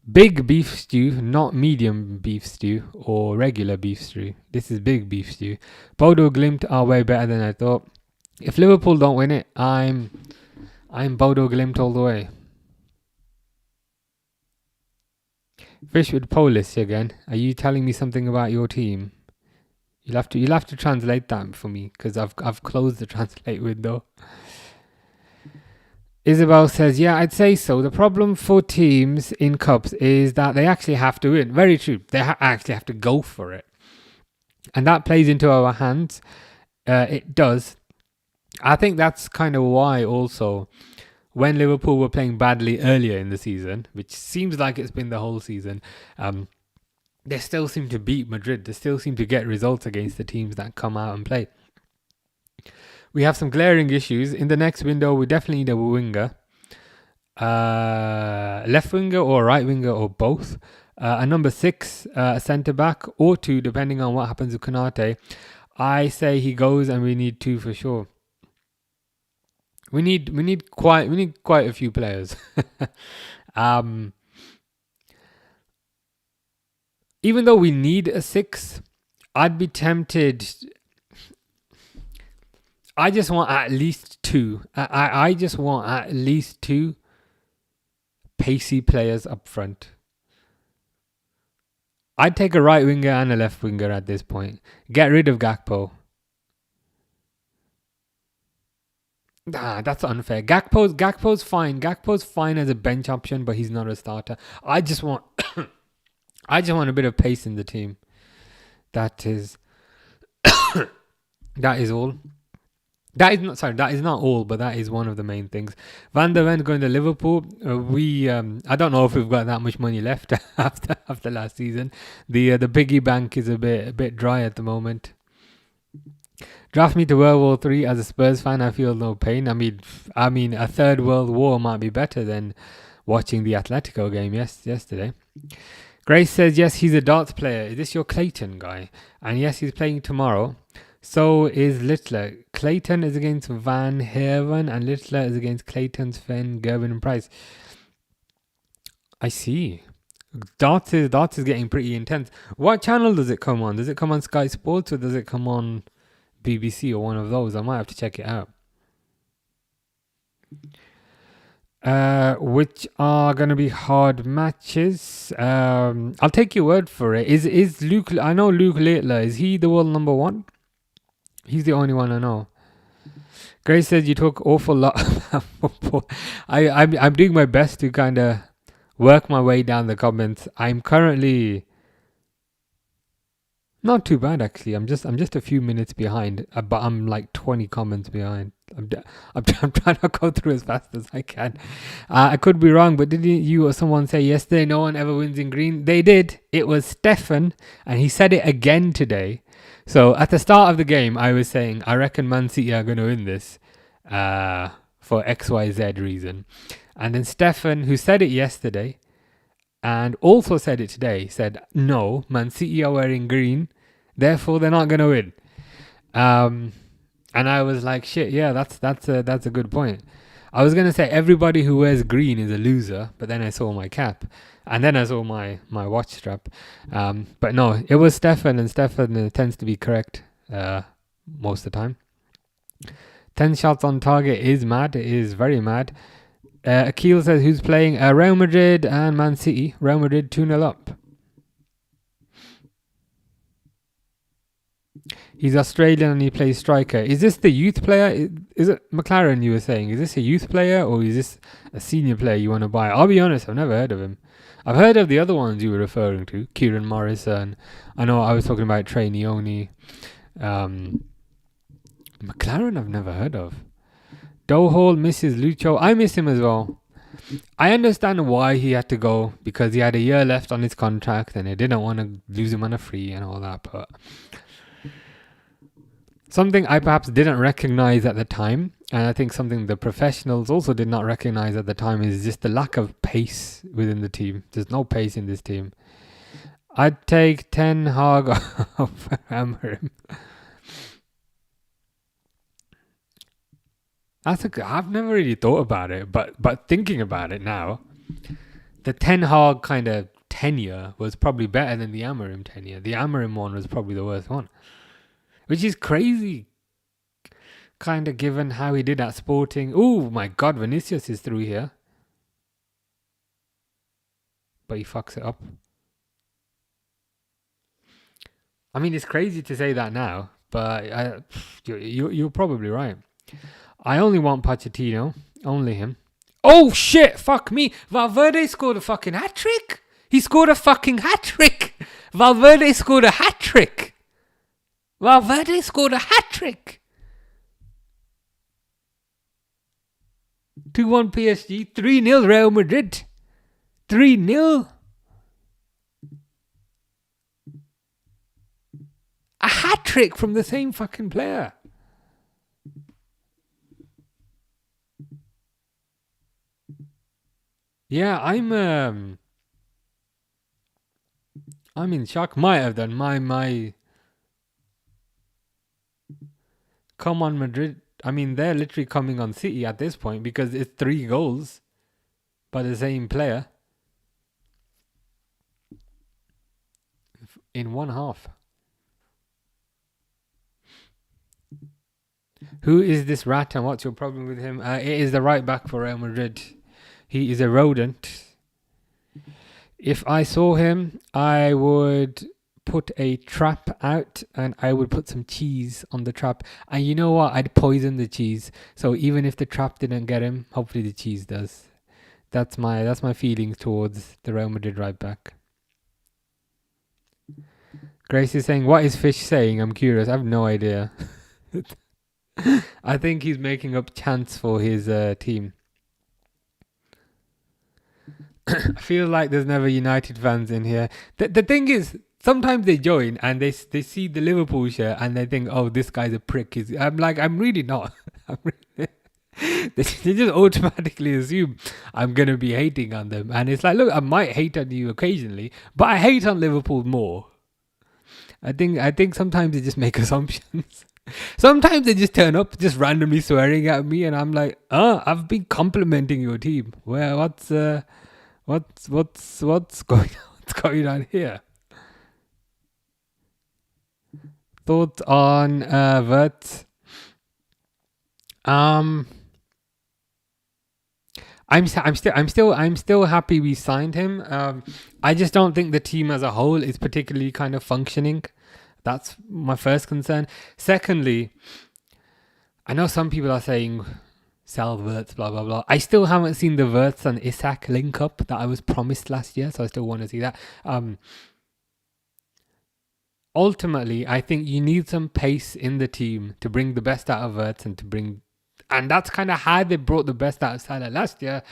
Big beef stew, not medium beef stew or regular beef stew. This is big beef stew. Bodo Glimt are way better than I thought. If Liverpool don't win it, I'm Bodo Glimt all the way. Fish with Polish again. Are you telling me something about your team? You'll have to translate that for me because I've closed the translate window. Isabel says, yeah, I'd say so. The problem for teams in cups is that they actually have to win. Very true. They actually have to go for it. And that plays into our hands. It does. I think that's kind of why also when Liverpool were playing badly earlier in the season, which seems like it's been the whole season, they still seem to beat Madrid. They still seem to get results against the teams that come out and play. We have some glaring issues. In the next window, we definitely need a winger. Left winger or right winger or both. A number 6, a centre-back or 2, depending on what happens with Konate. I say he goes and we need 2 for sure. We need quite a few players. Even though we need a 6, I'd be tempted. I just want at least 2. I just want at least 2 pacey players up front. I'd take a right winger and a left winger at this point. Get rid of Gakpo. Nah, that's unfair. Gakpo's fine. Gakpo's fine as a bench option, but he's not a starter. I just want a bit of pace in the team. That is all. That is not, sorry, that is not all, but that is one of the main things. Van der Ven going to Liverpool. I don't know if we've got that much money left after last season. The piggy bank is a bit dry at the moment. Draft me to World War Three as a Spurs fan. I feel no pain. I mean, a third World War might be better than watching the Atletico game yesterday. Grace says yes, he's a darts player. Is this your Clayton guy? And yes, he's playing tomorrow. So is Littler. Clayton is against Van Herven and Littler is against Clayton, Sven, Gerben and Price. I see. Darts is getting pretty intense. What channel does it come on? Does it come on Sky Sports or does it come on BBC or one of those? I might have to check it out. Which are going to be hard matches. I'll take your word for it. Is Luke? I know Luke Littler. Is he the world number one? He's the only one I know. Grace says you talk awful lot about football. I'm doing my best to kind of work my way down the comments. I'm currently not too bad actually. I'm just a few minutes behind, but I'm like 20 comments behind. I'm trying to go through as fast as I can. I could be wrong, but didn't you or someone say yesterday no one ever wins in green? They did. It was Stefan, and he said it again today. So at the start of the game, I was saying I reckon Man City are going to win this for XYZ reason. And then Stefan, who said it yesterday and also said it today, said no, Man City are wearing green, therefore they're not going to win. And I was like, shit, yeah, that's a good point. I was going to say everybody who wears green is a loser, but then I saw my cap. And then I saw my watch strap. But no, it was Stefan, and Stefan tends to be correct most of the time. 10 shots on target is mad. It is very mad. Akil says, who's playing? Real Madrid and Man City. Real Madrid 2-0 up. He's Australian and he plays striker. Is this the youth player? Is it McLaren you were saying? Is this a youth player or is this a senior player you want to buy? I'll be honest, I've never heard of him. I've heard of the other ones you were referring to. Kieran Morrison. I know I was talking about Trey Neone. McLaren I've never heard of. Dohall misses Lucho. I miss him as well. I understand why he had to go because he had a year left on his contract and they didn't want to lose him on a free and all that, but something I perhaps didn't recognize at the time, and I think something the professionals also did not recognize at the time, is just the lack of pace within the team. There's no pace in this team. I'd take Ten Hag over Amorim. I've never really thought about it, but thinking about it now, the Ten Hag kind of tenure was probably better than the Amorim tenure. The Amorim one was probably the worst one. Which is crazy, kind of given how he did at Sporting. Oh my God, Vinicius is through here. But he fucks it up. I mean, it's crazy to say that now, but you're probably right. I only want Pochettino. Only him. Oh shit, fuck me. Valverde scored a fucking hat-trick. He scored a fucking hat-trick. Valverde scored a hat-trick. Valverde scored a hat-trick. 2-1 PSG, 3-0 Real Madrid. 3-0. A hat-trick from the same fucking player. Yeah, I'm in shock. Might have done my come on Madrid. I mean, they're literally coming on City at this point because it's 3 goals by the same player in one half. Who is this rat and what's your problem with him? It is the right back for Real Madrid. He is a rodent. If I saw him, I would put a trap out and I would put some cheese on the trap. And you know what? I'd poison the cheese. So even if the trap didn't get him, hopefully the cheese does. That's my feelings towards the Real Madrid right back. Grace is saying, what is Fish saying? I'm curious. I have no idea. I think he's making up chants for his team. I feel like there's never United fans in here. The thing is, sometimes they join and they see the Liverpool shirt and they think, oh, this guy's a prick. I'm like, I'm really not. I'm really, they just automatically assume I'm going to be hating on them. And it's like, look, I might hate on you occasionally, but I hate on Liverpool more. I think sometimes they just make assumptions. Sometimes they just turn up, just randomly swearing at me, and I'm like, I've been complimenting your team. Well, what's going on here? Thoughts on Wirtz? I'm still happy we signed him. I just don't think the team as a whole is particularly kind of functioning. That's my first concern. Secondly, I know some people are saying sell Wirtz, blah blah blah. I still haven't seen the Wirtz and Isak link up that I was promised last year, so I still want to see that. Ultimately, I think you need some pace in the team to bring the best out of Wirtz and that's kind of how they brought the best out of Salah last year.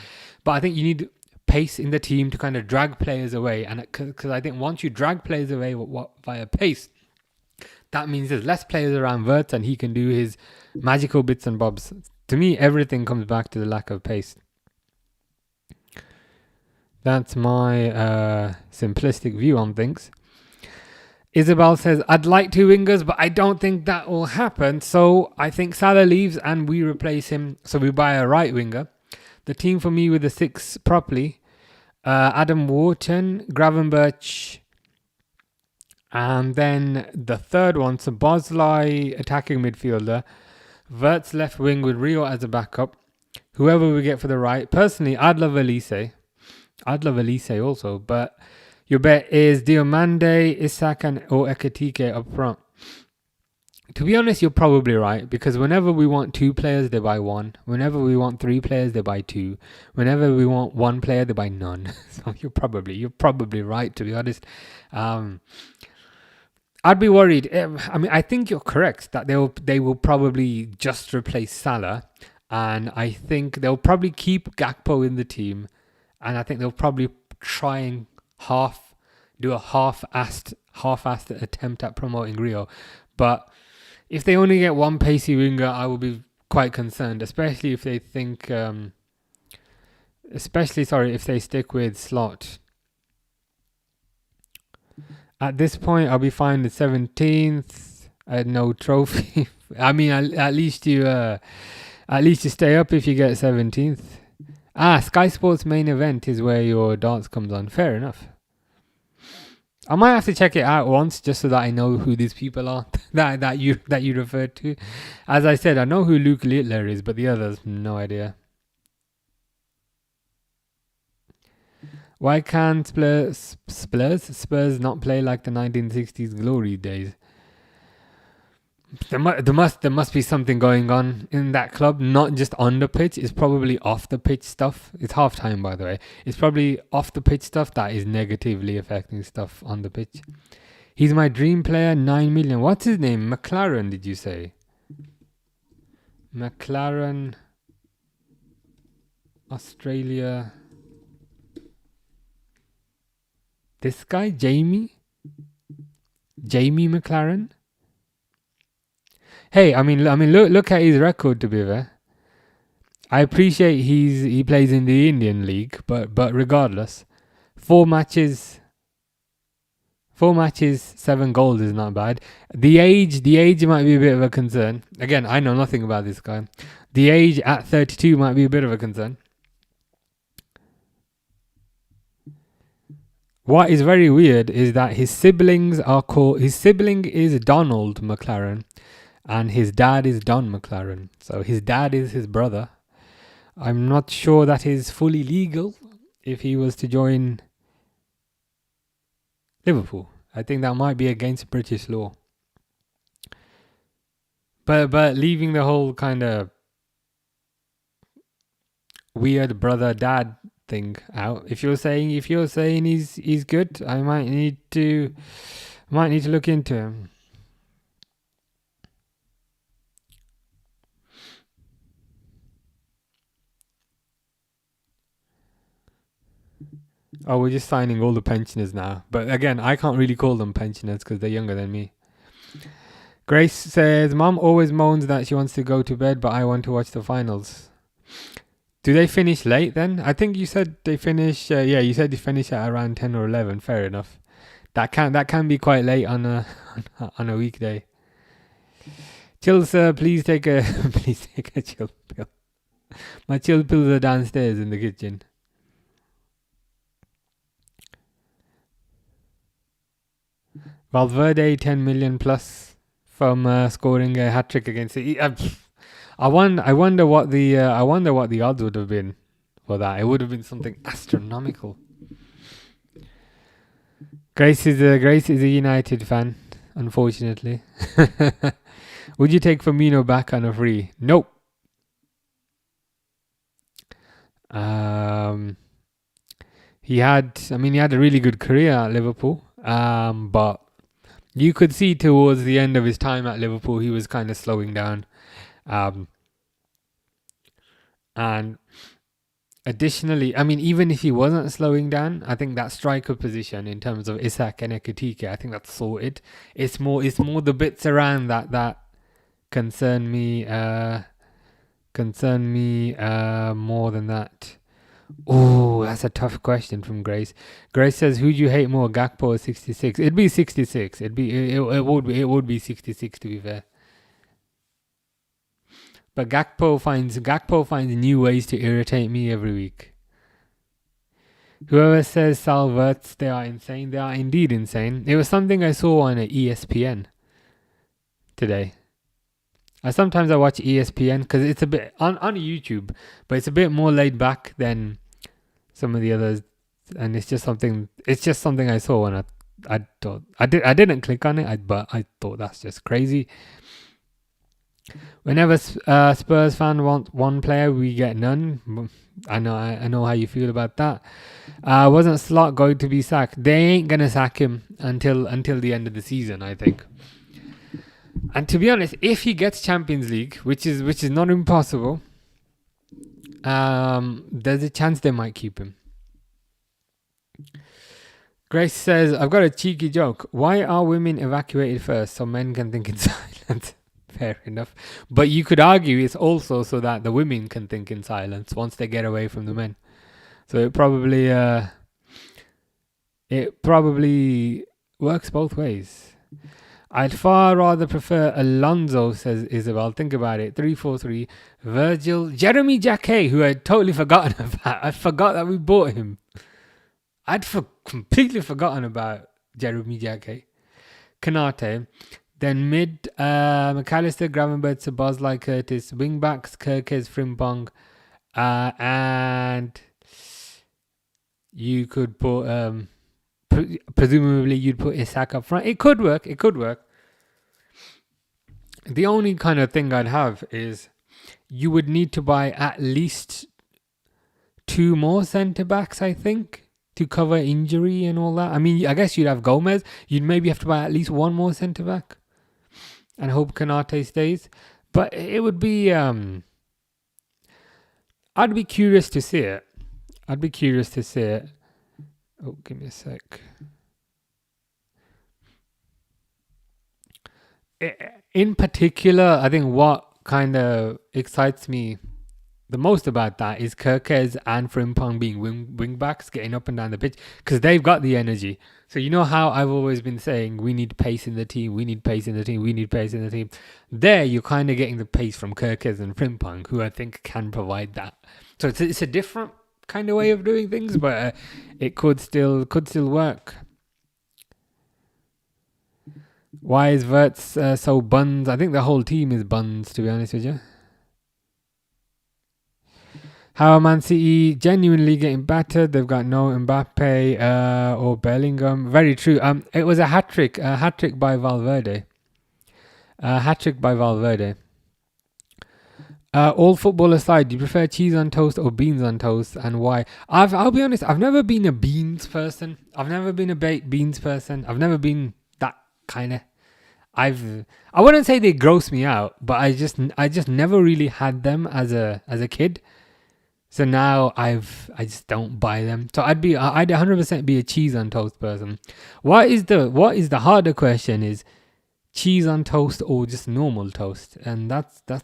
But I think you need pace in the team to kind of drag players away. And because I think once you drag players away via pace, that means there's less players around Wirtz and he can do his magical bits and bobs. To me, everything comes back to the lack of pace. That's my simplistic view on things. Isabel says, I'd like 2 wingers, but I don't think that will happen. So I think Salah leaves and we replace him. So we buy a right winger. The team for me with the 6 properly. Adam Wharton, Gravenberch. And then the third one, so Bosley, attacking midfielder. Wirtz left wing with Rio as a backup. Whoever we get for the right. Personally, I'd love Elise. Also, but your bet is Diomande, Isak, or Ekatike up front. To be honest, you're probably right, because whenever we want 2 players, they buy 1. Whenever we want 3 players, they buy 2. Whenever we want 1 player, they buy none. So you're probably right, to be honest. I'd be worried. I mean, I think you're correct that they will probably just replace Salah, and I think they'll probably keep Gakpo in the team, and I think they'll probably try and do a half-assed attempt at promoting Rio. But if they only get 1 pacey winger, I will be quite concerned, especially if they think, if they stick with Slot. At this point, I'll be fine with 17th. No trophy. I mean, at least you stay up if you get 17th. Sky Sports main event is where your darts comes on. Fair enough. I might have to check it out once just so that I know who these people are that you referred to. As I said, I know who Luke Littler is, but the others, no idea. Why can't Spurs not play like the 1960s glory days? There must be something going on in that club, not just on the pitch. It's probably off the pitch stuff. It's half time, by the way. It's probably off the pitch stuff that is negatively affecting stuff on the pitch. He's my dream player, 9 million. What's his name? McLaren, did you say? McLaren, Australia. This guy, Jamie McLaren. Hey, I mean, look at his record. To be fair, I appreciate he plays in the Indian League, but regardless, 4 matches, 7 goals is not bad. The age might be a bit of a concern. Again, I know nothing about this guy. The age at 32 might be a bit of a concern. What is very weird is that his sibling is Donald McLaren and his dad is Don McLaren. So his dad is his brother. I'm not sure that is fully legal if he was to join Liverpool. I think that might be against British law. But leaving the whole kind of weird brother-dad thing out. If you're saying he's good, I might need to look into him. Oh, we're just signing all the pensioners now. But again, I can't really call them pensioners because they're younger than me. Grace says, Mom always moans that she wants to go to bed, but I want to watch the finals. Do they finish late then? I think you said they finish. You said they finish at around 10 or 11. Fair enough. That can be quite late on a on a weekday. Chill, sir. Please take a chill pill. My chill pills are downstairs in the kitchen. Valverde 10 million plus from scoring a hat trick against City. I wonder what the odds would have been for that. It would have been something astronomical. Grace is a United fan, unfortunately. Would you take Firmino back on a free? Nope. He had a really good career at Liverpool. But you could see towards the end of his time at Liverpool, he was kind of slowing down. And additionally, even if he wasn't slowing down, I think that striker position in terms of Isak and Ekitike, I think that's sorted. It's more the bits around that concern me more than that. Oh, that's a tough question from Grace. Grace says, "Who do you hate more, Gakpo or 66?" It'd be 66. It would be 66 to be fair. But Gakpo finds new ways to irritate me every week. Whoever says Salverts, they are insane. They are indeed insane. It was something I saw on ESPN today. Sometimes I watch ESPN because it's a bit on YouTube, but it's a bit more laid back than some of the others, and it's just something I saw, and I didn't click on it, but I thought that's just crazy. Whenever Spurs fan want one player, we get none. I know how you feel about that. Wasn't Slot going to be sacked? They ain't gonna sack him until the end of the season, I think. And to be honest, if he gets Champions League, which is not impossible, there's a chance they might keep him. Grace says, I've got a cheeky joke. Why are women evacuated first so men can think in silence? Fair enough. But you could argue it's also so that the women can think in silence once they get away from the men. So it probably works both ways. I'd far rather prefer Alonso, says Isabel. Think about it. 3-4-3. Virgil. Jeremy Jacquet, who I'd totally forgotten about. I forgot that we bought him. I'd completely forgotten about Jeremy Jacquet. Kanate. Then mid, McAllister, Gravenberch, Szoboszlai, Curtis. Wing backs, Kirkes, Frimpong. And you could put... presumably you'd put Isak up front. It could work. The only kind of thing I'd have is you would need to buy at least 2 more centre-backs, I think, to cover injury and all that. I guess you'd have Gomez. You'd maybe have to buy at least 1 more centre-back and hope Kanate stays. But it would be... I'd be curious to see it. Oh, give me a sec. In particular, I think what kind of excites me the most about that is Kirkes and Frimpong being wing backs, getting up and down the pitch, because they've got the energy. So you know how I've always been saying we need pace in the team. There, you're kind of getting the pace from Kirkes and Frimpong, who I think can provide that. So it's a different kind of way of doing things, but it could still work. Why is Wirtz so buns? I think the whole team is buns, to be honest with you. How are Man City genuinely getting battered? They've got no Mbappe or Bellingham. Very true. It was a hat trick by Valverde. All football aside, do you prefer cheese on toast or beans on toast, and why? I'll be honest, I've never been a beans person. I've never been a baked beans person. I've never been that kind of... I wouldn't say they gross me out, but I just never really had them as a kid. So now I just don't buy them. So I'd 100% be a cheese on toast person. What is the harder question is cheese on toast or just normal toast? And that's a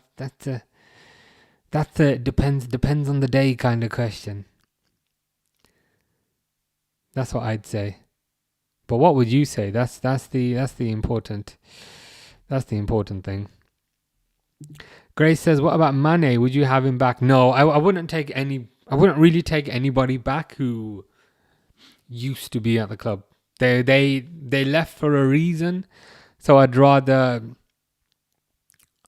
depends on the day kind of question. That's what I'd say. But what would you say? That's the important thing. Grace says, "What about Mane? Would you have him back?" No, I wouldn't really take anybody back who used to be at the club. They left for a reason, so I'd rather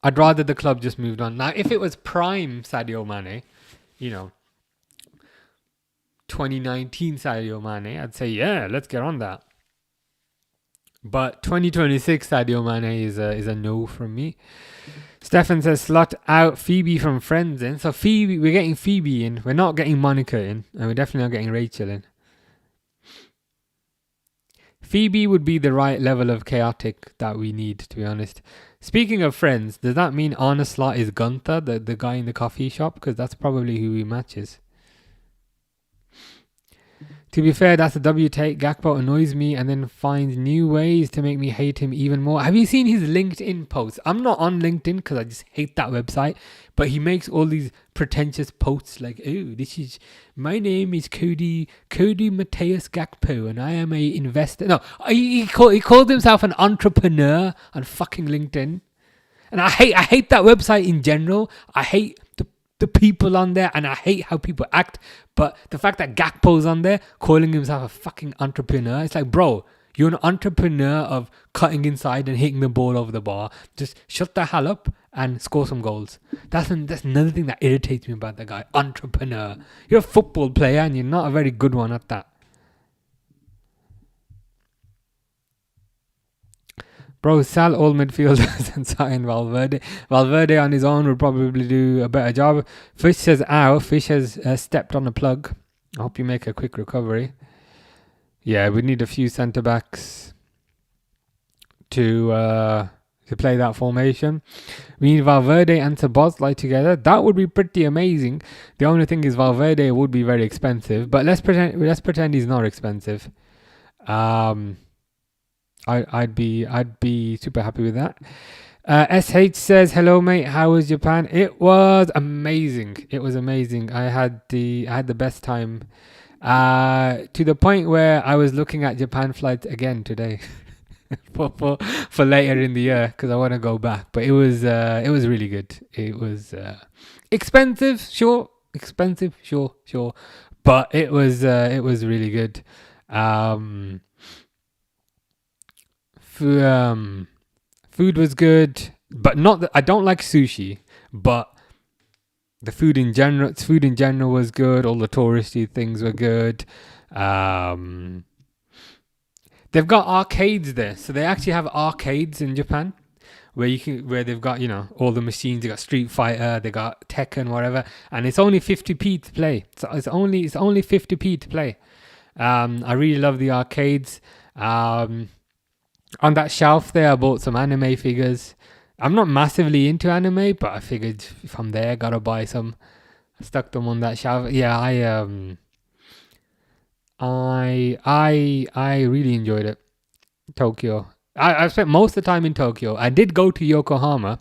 the club just moved on. Now, if it was prime Sadio Mane, 2019 Sadio Mane, I'd say yeah, let's get on that. But 2026 Sadio Mane is a no from me. Stefan says, slot out Phoebe from Friends in. So Phoebe, we're getting Phoebe in. We're not getting Monica in. And we're definitely not getting Rachel in. Phoebe would be the right level of chaotic that we need, to be honest. Speaking of Friends, does that mean Arne Slot is Gunther, the guy in the coffee shop? Because that's probably who he matches. To be fair, that's a W take. Gakpo annoys me and then finds new ways to make me hate him even more. Have you seen his LinkedIn posts? I'm not on LinkedIn because I just hate that website. But he makes all these pretentious posts like, oh, my name is Cody Mateus Gakpo and I am a investor. No, he called himself an entrepreneur on fucking LinkedIn. And I hate that website in general. I hate the people on there and I hate how people act. But the fact that Gakpo's on there calling himself a fucking entrepreneur, it's like, bro, you're an entrepreneur of cutting inside and hitting the ball over the bar. Just shut the hell up and score some goals. That's another thing that irritates me about the guy. Entrepreneur. You're a football player and you're not a very good one at that. Bro, sell all midfielders and sign Valverde. Valverde on his own would probably do a better job. Fish says, ow. Fish has stepped on a plug. I hope you make a quick recovery. Yeah, we need a few centre-backs to play that formation. We need Valverde and Szoboszlai together. That would be pretty amazing. The only thing is Valverde would be very expensive. But let's pretend he's not expensive. I'd be super happy with that. SH says, hello mate, how was Japan? It was amazing. I had the best time. To the point where I was looking at Japan flights again today for later in the year because I want to go back. But it was really good. It was expensive, sure, but it was really good. Food was good, but not that I don't like sushi, but the food in general was good. All the touristy things were good. They've got arcades there, so they actually have arcades in Japan where they've got all the machines. They got Street Fighter, they got Tekken, whatever, and it's only 50p to play. So it's only 50p to play. I really love the arcades. On that shelf there, I bought some anime figures. I'm not massively into anime, but I figured if I'm there, gotta buy some. I stuck them on that shelf. Yeah, I really enjoyed it. Tokyo. I spent most of the time in Tokyo. I did go to Yokohama,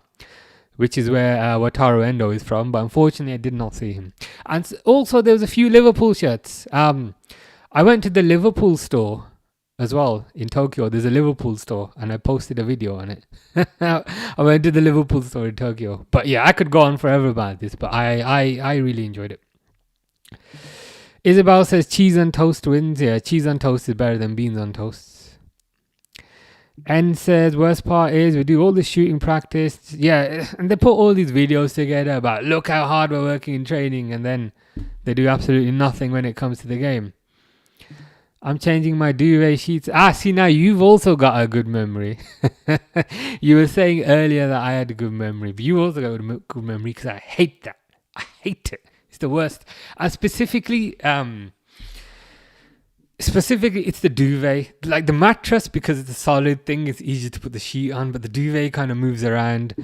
which is where Wataru Endo is from, but unfortunately I did not see him. And also there was a few Liverpool shirts. I went to the Liverpool store as well in Tokyo. There's a Liverpool store and I posted a video on it. I went to the Liverpool store in Tokyo. But yeah, I could go on forever about this, but I really enjoyed it. Isabel says cheese on toast wins. Yeah, cheese on toast is better than beans on toast. N says worst part is we do all the shooting practice. Yeah, and they put all these videos together about look how hard we're working in training, and then they do absolutely nothing when it comes to the game. I'm changing my duvet sheets. See, now you've also got a good memory. You were saying earlier that I had a good memory, but you also got a good memory because I hate that. I hate it. It's the worst. Specifically, it's the duvet. Like the mattress, because it's a solid thing, it's easy to put the sheet on, but the duvet kind of moves around.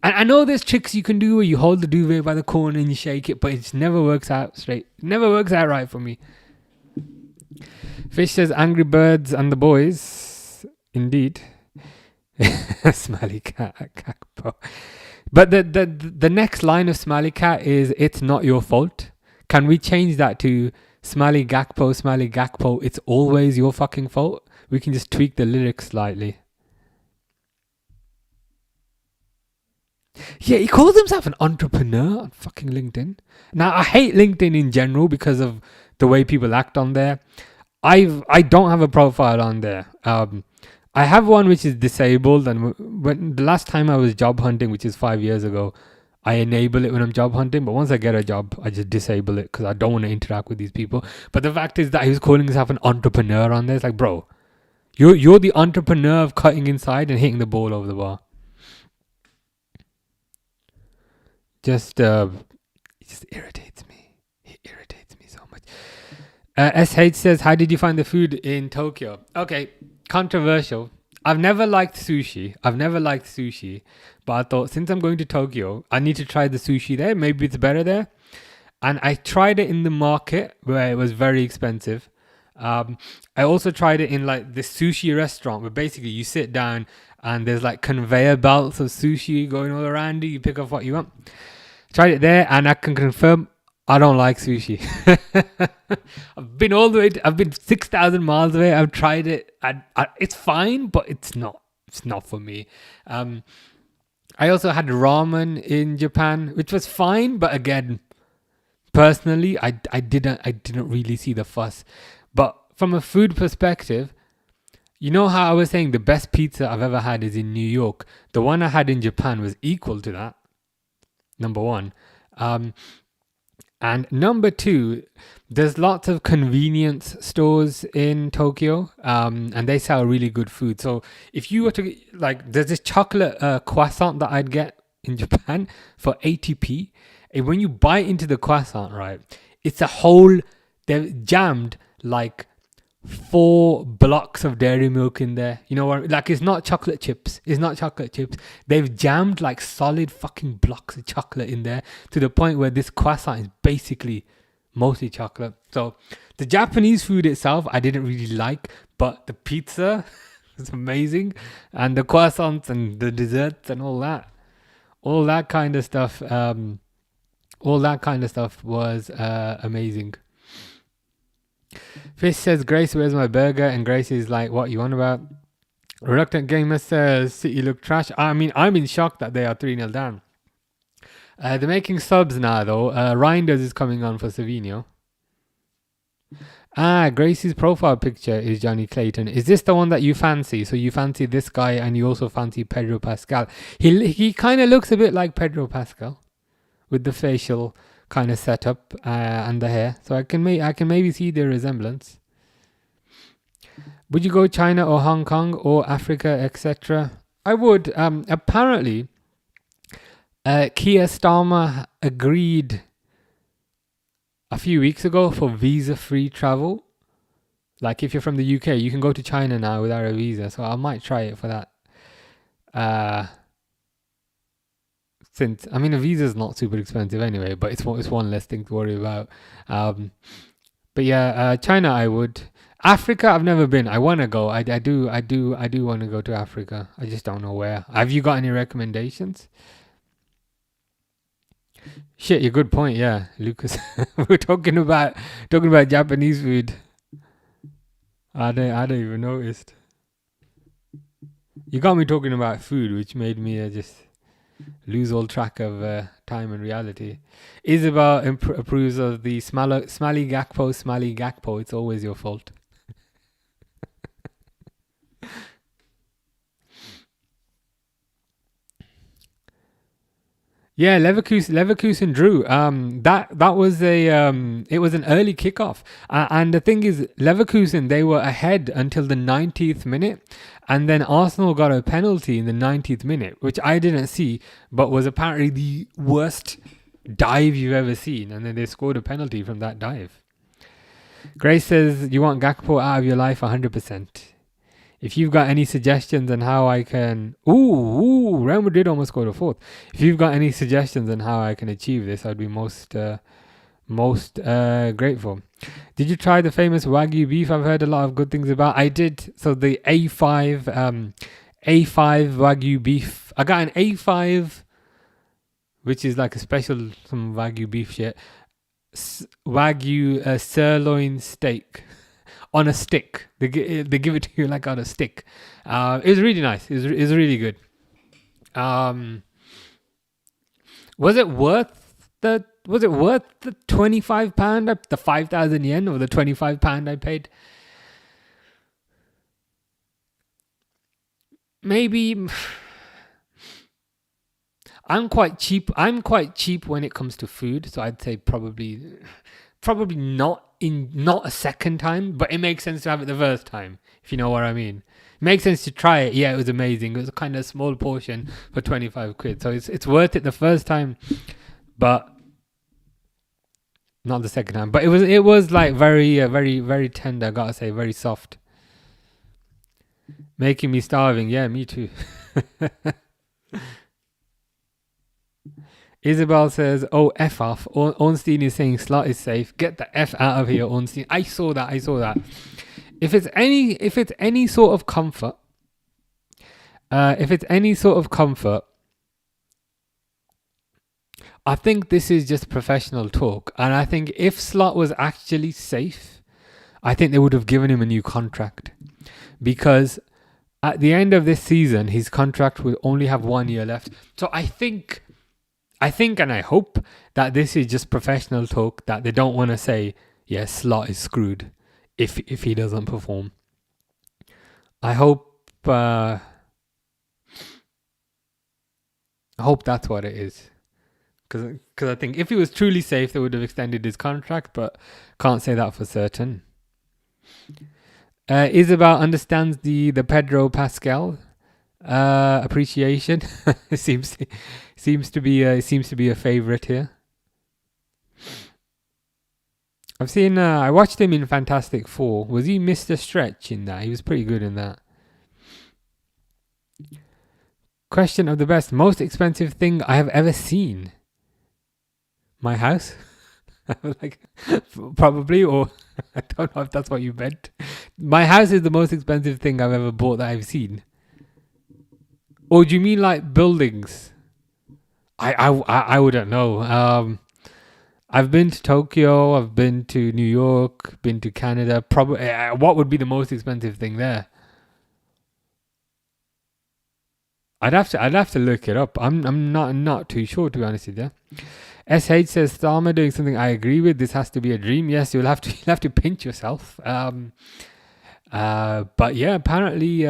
And I know there's tricks you can do where you hold the duvet by the corner and you shake it, but it just never works out straight. It never works out right for me. Fish says Angry Birds and the Boys. Indeed. Smelly cat at Gakpo. But the next line of Smelly Cat is it's not your fault. Can we change that to Smelly Gakpo, it's always your fucking fault? We can just tweak the lyrics slightly. Yeah, he calls himself an entrepreneur on fucking LinkedIn. Now, I hate LinkedIn in general because of the way people act on there. I don't have a profile on there. I have one which is disabled, and when the last time I was job hunting, which is 5 years ago, I enable it when I'm job hunting. But once I get a job, I just disable it because I don't want to interact with these people. But the fact is that he was calling himself an entrepreneur on there. It's like, bro, you're the entrepreneur of cutting inside and hitting the ball over the bar. It just irritates me. It irritates me so much. SH says, how did you find the food in Tokyo? Okay, controversial. I've never liked sushi, but I thought since I'm going to Tokyo, I need to try the sushi there. Maybe it's better there. And I tried it in the market where it was very expensive. I also tried it in like the sushi restaurant where basically you sit down and there's like conveyor belts of sushi going all around you. You pick up what you want. Tried it there and I can confirm I don't like sushi. I've been 6,000 miles away. I've tried it. It's fine, but it's not for me. I also had ramen in Japan, which was fine, but again, personally, I didn't really see the fuss. But from a food perspective, you know how I was saying the best pizza I've ever had is in New York. The one I had in Japan was equal to that. Number one. And number two, there's lots of convenience stores in Tokyo, and they sell really good food. So if you were to, like, there's this chocolate croissant that I'd get in Japan for 80p. And when you bite into the croissant, right, it's a whole, they've jammed like 4 blocks of dairy milk in there. You know what? Like, it's not chocolate chips. They've jammed like solid fucking blocks of chocolate in there to the point where this croissant is basically mostly chocolate. So the Japanese food itself, I didn't really like, but the pizza was amazing, and the croissants and the desserts and all that kind of stuff was amazing. Fish says, Grace, where's my burger? And Grace is like, what you on about? Reluctant Gamer says, City look trash. I mean, I'm in shock that they are 3-0 down. They're making subs now, though. Reinders is coming on for Savino. Grace's profile picture is Johnny Clayton. Is this the one that you fancy? So you fancy this guy and you also fancy Pedro Pascal. He kind of looks a bit like Pedro Pascal with the facial kind of setup and the hair, so I can maybe see the resemblance. Would you go China or Hong Kong or Africa, etc.? I would. Apparently, Keir Starmer agreed a few weeks ago for visa-free travel. Like, if you're from the UK, you can go to China now without a visa. So I might try it for that. Since, I mean, a visa is not super expensive anyway, but it's one less thing to worry about. But yeah, China I would. Africa I've never been. I want to go. I do want to go to Africa. I just don't know where. Have you got any recommendations? Shit, you're good point. Yeah, Lucas. We're talking about Japanese food. I don't even noticed. You got me talking about food, which made me just lose all track of time and reality. Isabel approves of the Smelly Gakpo. It's always your fault. Yeah, Leverkusen drew. That was it was an early kickoff, and the thing is, Leverkusen, they were ahead until the 90th minute, and then Arsenal got a penalty in the 90th minute, which I didn't see, but was apparently the worst dive you've ever seen, and then they scored a penalty from that dive. Grace says, you want Gakpo out of your life 100%. If you've got any suggestions on how I can... Real Madrid almost scored a fourth. If you've got any suggestions on how I can achieve this, I'd be most grateful. Did you try the famous Wagyu beef? I've heard a lot of good things about. I did. So the A5 Wagyu beef. I got an A5, which is like a special some Wagyu beef shit. Wagyu sirloin steak on a stick. They give it to you like on a stick. It was really nice. It was really good. Was it worth the £25, the 5,000 yen, or the £25 I paid? Maybe. I'm quite cheap. I'm quite cheap when it comes to food, so I'd say probably not a second time, but it makes sense to have it the first time, if you know what I mean. It makes sense to try it. Yeah, it was amazing. It was a kind of small portion for 25 quid, so it's worth it the first time, but not the second time. But it was like very very tender. I gotta say, very soft, making me starving. Yeah, me too. Isabel says, "Oh, F off. Ornstein is saying slot is safe. Get the F out of here, Ornstein." I saw that. If it's any sort of comfort, I think this is just professional talk. And I think if Slot was actually safe, I think they would have given him a new contract, because at the end of this season, his contract will only have 1 year left. So I think and I hope that this is just professional talk, that they don't want to say, yeah, Slot is screwed if he doesn't perform. I hope that's what it is. Because I think if he was truly safe, they would have extended his contract, but can't say that for certain. Isabel understands the Pedro Pascal appreciation. It seems to be a favorite here. I've seen. I watched him in Fantastic Four. Was he Mr. Stretch in that? He was pretty good in that. Question of the best: most expensive thing I have ever seen. My house. Like, probably, or I don't know if that's what you meant. My house is the most expensive thing I've ever bought that I've seen. Or do you mean like buildings? I wouldn't know. I've been to Tokyo, I've been to New York, been to Canada. Probably, what would be the most expensive thing there? I'd have to look it up. I'm not too sure, to be honest with you. SH says, Thalma doing something I agree with. This has to be a dream. Yes, you'll have to pinch yourself. But yeah, apparently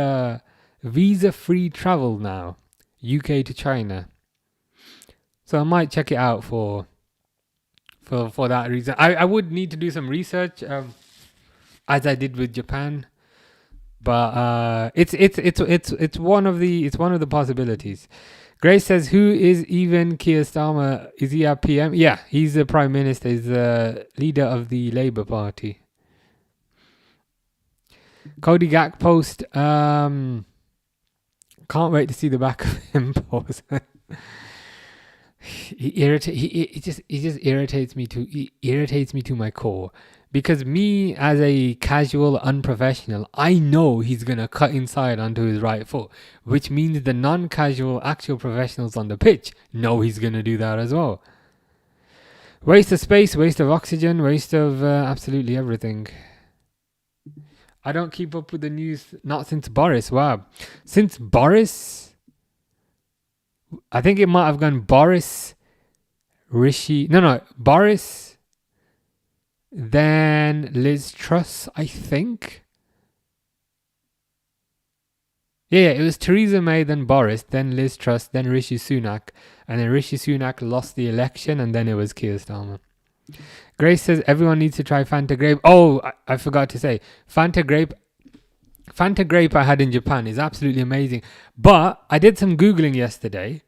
visa-free travel now, UK to China. So I might check it out for that reason. I would need to do some research, as I did with Japan. But it's one of the possibilities. Grace says, who is even Keir Starmer? Is he our PM? Yeah, he's the Prime Minister. He's the leader of the Labour Party. Cody Gack post. Can't wait to see the back of him post. He just irritates me to my core. Because me, as a casual unprofessional, I know he's going to cut inside onto his right foot, which means the non-casual actual professionals on the pitch know he's going to do that as well. Waste of space, waste of oxygen, waste of absolutely everything. I don't keep up with the news, not since Boris. Wow. Since Boris, I think it might have gone Boris, Rishi. No, Boris, then Liz Truss, I think. Yeah, it was Theresa May, then Boris, then Liz Truss, then Rishi Sunak. And then Rishi Sunak lost the election, and then it was Keir Starmer. Grace says everyone needs to try Fanta Grape. Oh, I forgot to say, Fanta Grape I had in Japan is absolutely amazing. But I did some Googling yesterday.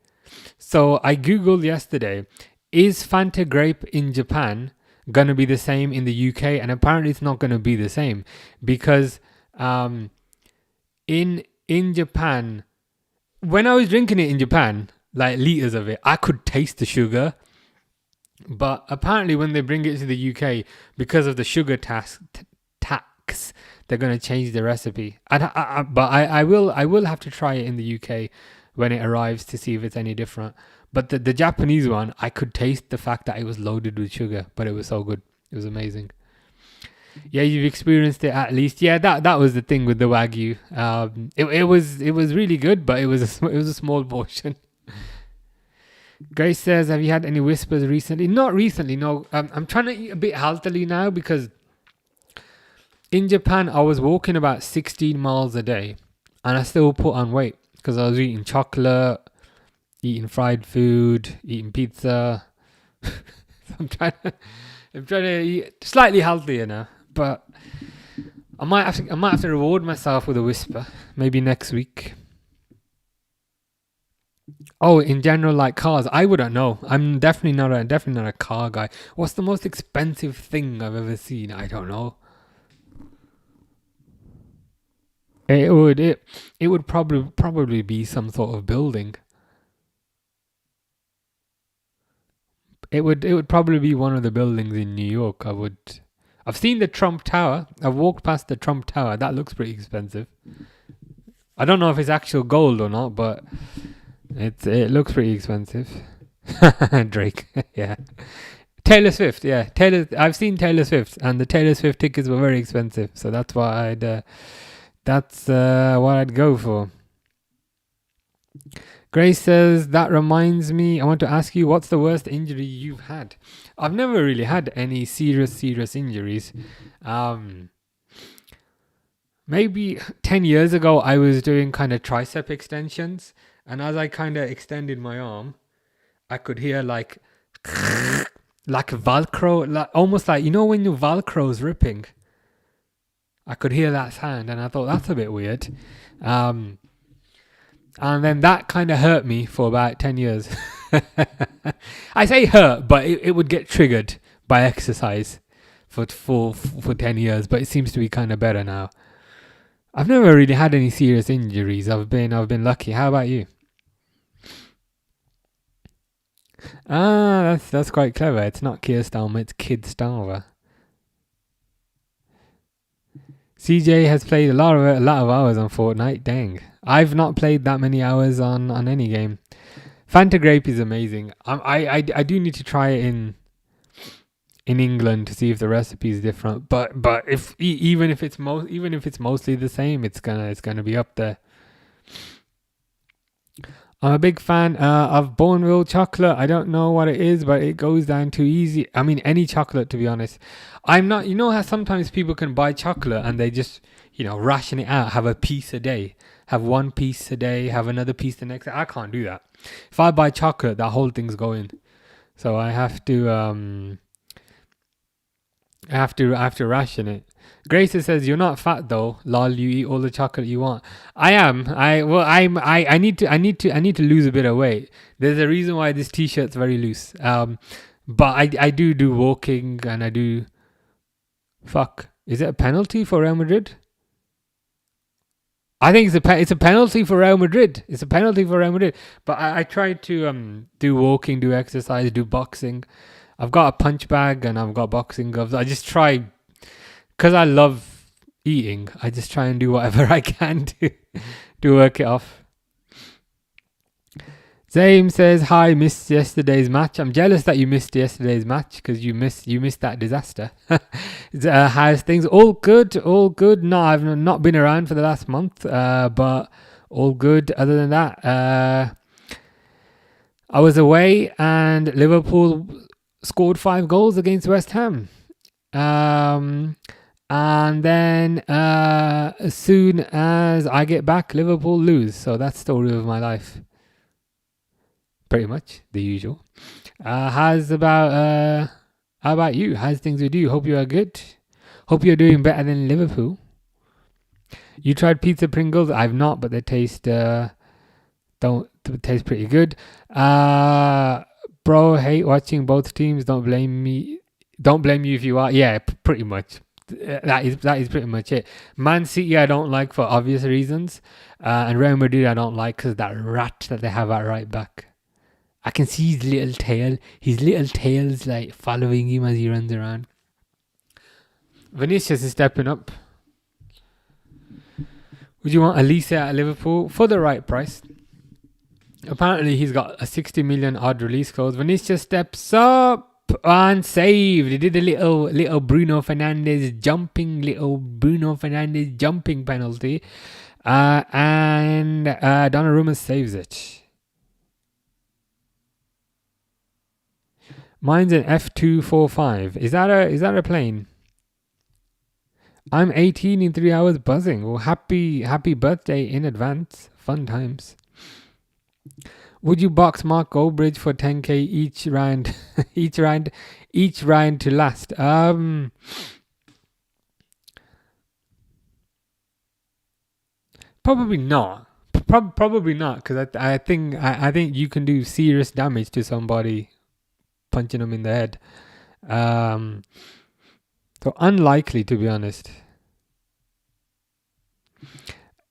So I Googled yesterday, is Fanta Grape in Japan going to be the same in the UK? And apparently it's not going to be the same, because in Japan, when I was drinking it in Japan, like liters of it, I could taste the sugar. But apparently, when they bring it to the UK, because of the sugar tax, they're going to change the recipe. But I will have to try it in the UK when it arrives to see if it's any different. But the Japanese one, I could taste the fact that it was loaded with sugar, but it was so good. It was amazing. Yeah, you've experienced it at least. Yeah, that was the thing with the Wagyu. It was really good, but it was a small portion. Grace says, have you had any whispers recently? Not recently, no. I'm trying to eat a bit healthily now because in Japan, I was walking about 16 miles a day and I still put on weight because I was eating chocolate, eating fried food, eating pizza. I'm trying to eat slightly healthier now, but I might have to reward myself with a whisper maybe next week. Oh, in general, like cars, I wouldn't know. I'm definitely not a car guy. What's the most expensive thing I've ever seen? I don't know. It would probably be some sort of building. It would probably be one of the buildings in New York. I've seen the Trump Tower. I've walked past the Trump Tower. That looks pretty expensive. I don't know if it's actual gold or not, but it looks pretty expensive. Drake, yeah. Taylor Swift, yeah. I've seen Taylor Swift, and the Taylor Swift tickets were very expensive, so that's why that's what I'd go for. Grace says, that reminds me, I want to ask you, what's the worst injury you've had? I've never really had any serious injuries. Maybe 10 years ago, I was doing kind of tricep extensions. And as I kind of extended my arm, I could hear like Velcro, almost like, when your Velcro's ripping. I could hear that sound and I thought, that's a bit weird. And then that kind of hurt me for about 10 years. I say hurt, but it would get triggered by exercise for 10 years. But it seems to be kind of better now. I've never really had any serious injuries. I've been lucky. How about you? That's quite clever. It's not Keir Starmer, it's Kid Starmer. CJ has played a lot of hours on Fortnite. Dang, I've not played that many hours on any game. Fanta Grape is amazing. I do need to try it in England to see if the recipe is different. But if even if it's mostly the same, it's gonna be up there. I'm a big fan of Bourneville chocolate. I don't know what it is, but it goes down too easy. I mean, any chocolate, to be honest. I'm not, how sometimes people can buy chocolate and they just, ration it out, have a piece a day, have one piece a day, have another piece the next day. I can't do that. If I buy chocolate, that whole thing's going. So I have to ration it. Grace says, you're not fat though. Lol, you eat all the chocolate you want. I am. I need to lose a bit of weight. There's a reason why this t-shirt's very loose. But I do walking and I do. Fuck. Is it a penalty for Real Madrid? I think it's a penalty for Real Madrid. It's a penalty for Real Madrid. But I try to do walking, do exercise, do boxing. I've got a punch bag and I've got boxing gloves. I just try, because I love eating, I just try and do whatever I can to work it off. Zaim says, hi, missed yesterday's match. I'm jealous that you missed yesterday's match because you missed that disaster. How's things? All good. No, I've not been around for the last month, but all good. Other than that, I was away and Liverpool scored 5 goals against West Ham. And then as soon as I get back, Liverpool lose. So that's the story of my life. Pretty much the usual. How about you? How's things with you? Hope you are good. Hope you're doing better than Liverpool. You tried pizza Pringles? I've not, but they taste taste pretty good. Bro, hate watching both teams. Don't blame me. Don't blame you if you are. Yeah, pretty much. that is pretty much it. Man City I don't like for obvious reasons, and Real Madrid I don't like because that rat that they have at right back. I can see his little tail. His little tail's like following him as he runs around. Vinicius is stepping up. Would you want Elise at Liverpool for the right price? Apparently he's got a 60 million odd release clause. Vinicius steps up and saved. He did a little Bruno Fernandes jumping penalty. And Donnarumma saves it. Mine's an F245. Is that a plane? I'm 18 in 3 hours buzzing. Well, happy birthday in advance. Fun times. Would you box Mark Goldbridge for 10k each round each round to last? Probably not. Probably not, because I think you can do serious damage to somebody punching them in the head. So unlikely, to be honest.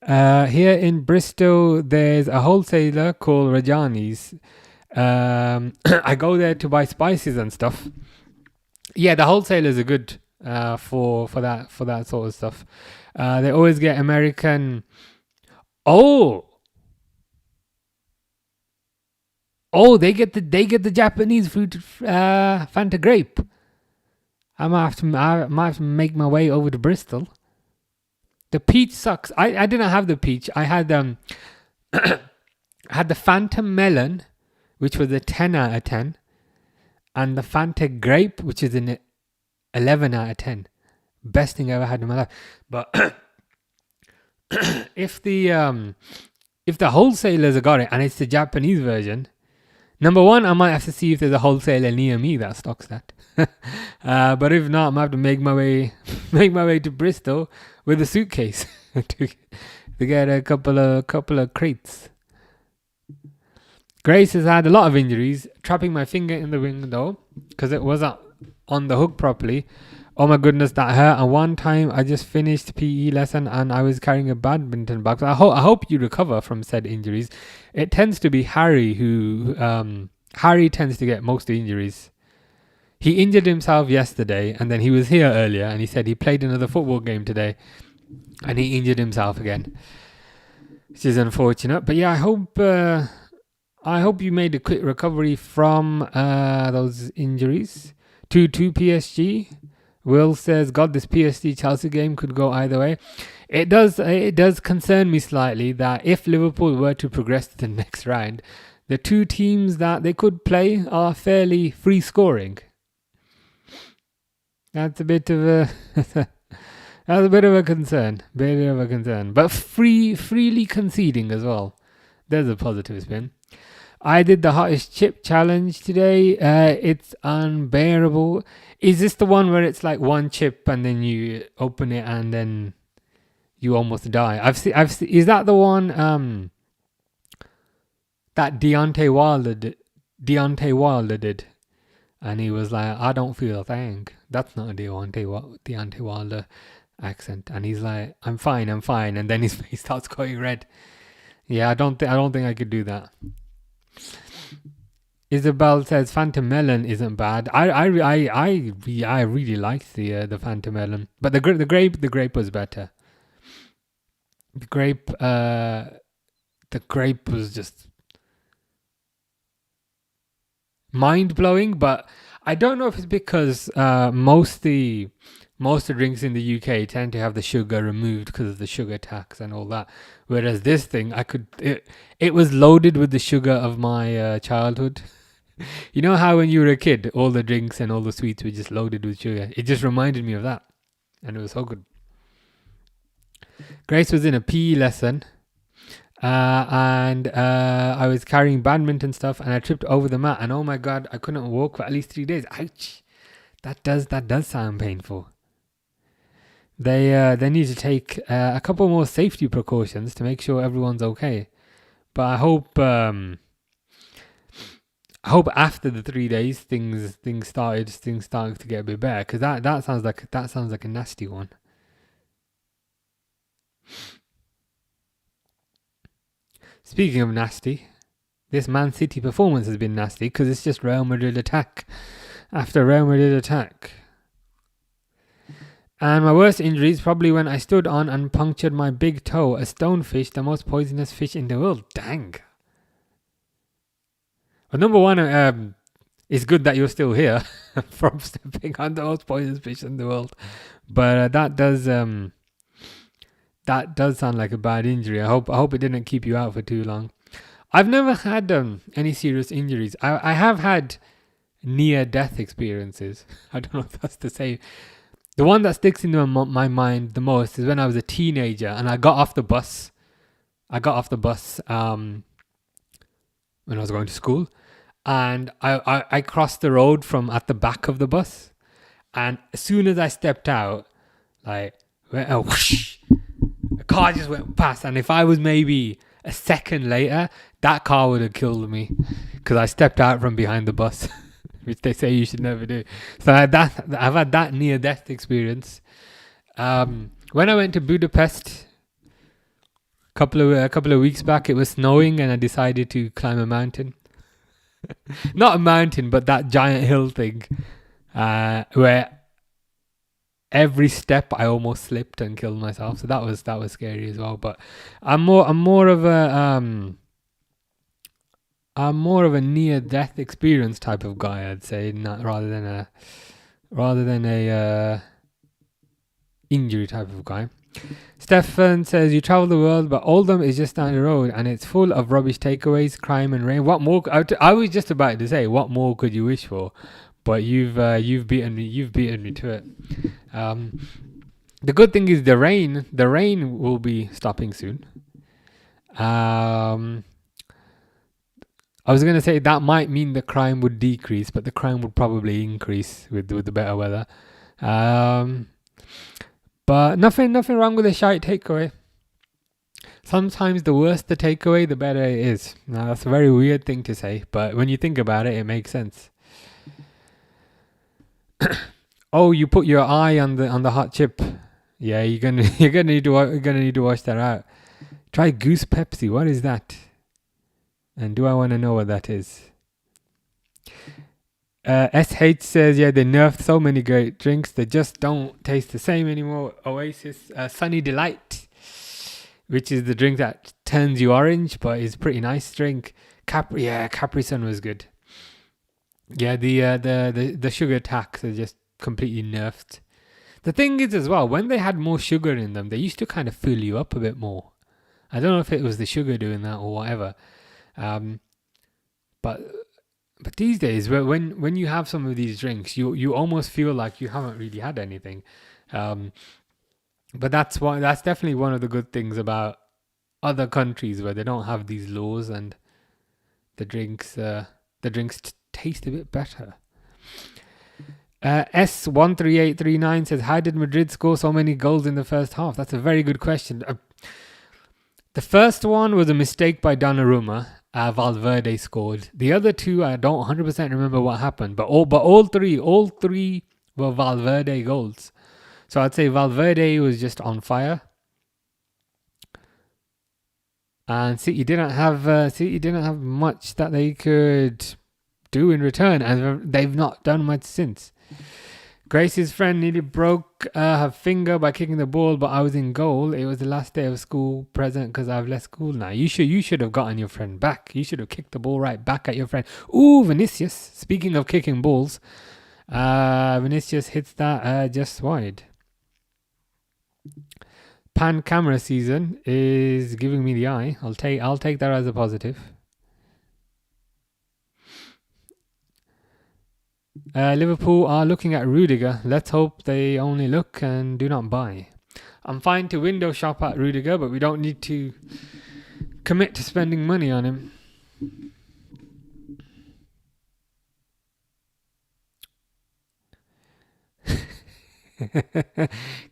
Here in Bristol, there's a wholesaler called Rajani's. I go there to buy spices and stuff. Yeah, the wholesalers are good for that sort of stuff. They always get American. Oh, they get the Japanese fruit Fanta grape. I might have to make my way over to Bristol. The peach sucks. I didn't have the peach. I had I had the Fanta melon, which was a 10 out of 10, and the Fanta grape, which is an 11 out of 10. Best thing I ever had in my life. But if the wholesalers have got it and it's the Japanese version, number one, I might have to see if there's a wholesaler near me that stocks that. But if not, I'm gonna have to make my way to Bristol with a suitcase to get a couple of crates. Grace has had a lot of injuries, trapping my finger in the window because it wasn't on the hook properly. Oh my goodness, that hurt. And one time I just finished PE lesson and I was carrying a badminton bag. So I hope you recover from said injuries. It tends to be Harry who Harry tends to get most of the injuries. He injured himself yesterday, and then he was here earlier, and he said he played another football game today, and he injured himself again, which is unfortunate. But yeah, I hope you made a quick recovery from those injuries. 2-2 PSG. Will says, God, this PSG Chelsea game could go either way. It does concern me slightly that if Liverpool were to progress to the next round, the two teams that they could play are fairly free scoring. That's a bit of a concern. But freely conceding as well. There's a positive spin. I did the hottest chip challenge today. It's unbearable. Is this the one where it's like one chip and then you open it and then you almost die? I've seen. Is that the one that Deontay Wilder did? And he was like, I don't feel a thing. That's not a Deontay Wilder accent. And he's like, I'm fine. And then his face starts going red. Yeah, I don't think I could do that. Isabel says Fanta Melon isn't bad. I really liked the Fanta Melon, but the grape was better. The grape was just mind blowing, but I don't know if it's because most of the drinks in the UK tend to have the sugar removed because of the sugar tax and all that. Whereas this thing, it was loaded with the sugar of my childhood. You know how when you were a kid, all the drinks and all the sweets were just loaded with sugar? It just reminded me of that. And it was so good. Grace was in a PE lesson. And I was carrying badminton stuff and I tripped over the mat. And oh my God, I couldn't walk for at least 3 days. Ouch. That does sound painful. They need to take a couple more safety precautions to make sure everyone's okay. But I I hope after the 3 days things started to get a bit better, because that sounds like a nasty one. Speaking of nasty, this Man City performance has been nasty because it's just Real Madrid attack after Real Madrid attack. And my worst injury is probably when I stood on and punctured my big toe, a stonefish, the most poisonous fish in the world. Dang. Well, number one, it's good that you're still here from stepping on the most poisonous fish in the world. But that does sound like a bad injury. I hope it didn't keep you out for too long. I've never had any serious injuries. I have had near-death experiences. I don't know if that's the same. The one that sticks into my mind the most is when I was a teenager and I got off the bus. When I was going to school, and I crossed the road from at the back of the bus, and as soon as I stepped out, whoosh, a car just went past, and if I was maybe a second later, that car would have killed me because I stepped out from behind the bus. Which they say you should never do. So I've had that near-death experience. When I went to Budapest a couple of weeks back, it was snowing, and I decided to climb a mountain. Not a mountain, but that giant hill thing, where every step I almost slipped and killed myself. So that was scary as well. But I'm more of a near-death experience type of guy, I'd say, rather than a injury type of guy. Stefan says, you travel the world, but Oldham is just down the road, and it's full of rubbish takeaways, crime, and rain. What more? I was just about to say, what more could you wish for? But you've beaten me. You've beaten me to it. The good thing is the rain will be stopping soon. I was going to say that might mean the crime would decrease, but the crime would probably increase with the better weather. But nothing wrong with a shite takeaway. Sometimes the worse the takeaway, the better it is. Now, that's a very weird thing to say, but when you think about it, it makes sense. Oh, you put your eye on the hot chip. Yeah, you're gonna need to wash that out. Try Goose Pepsi. What is that? And do I want to know what that is? SH says, yeah, they nerfed so many great drinks. They just don't taste the same anymore. Oasis Sunny Delight, which is the drink that turns you orange, but is a pretty nice drink. Capri Sun was good. Yeah, the sugar tax is just completely nerfed. The thing is as well, when they had more sugar in them, they used to kind of fill you up a bit more. I don't know if it was the sugar doing that or whatever. But these days, when you have some of these drinks, you almost feel like you haven't really had anything. But that's definitely one of the good things about other countries where they don't have these laws and the drinks taste a bit better. S13839 says, how did Madrid score so many goals in the first half? That's a very good question. The first one was a mistake by Donnarumma. Valverde scored. The other two, I don't 100% remember what happened, but all three were Valverde goals. So I'd say Valverde was just on fire, and City didn't have much that they could do in return, and they've not done much since. Grace's friend nearly broke her finger by kicking the ball, but I was in goal. It was the last day of school present because I've left school now. You should have gotten your friend back. You should have kicked the ball right back at your friend. Ooh, Vinicius. Speaking of kicking balls, Vinicius hits that just wide. Pan camera season is giving me the eye. I'll take that as a positive. Liverpool are looking at Rudiger. Let's hope they only look and do not buy. I'm fine to window shop at Rudiger, but we don't need to commit to spending money on him.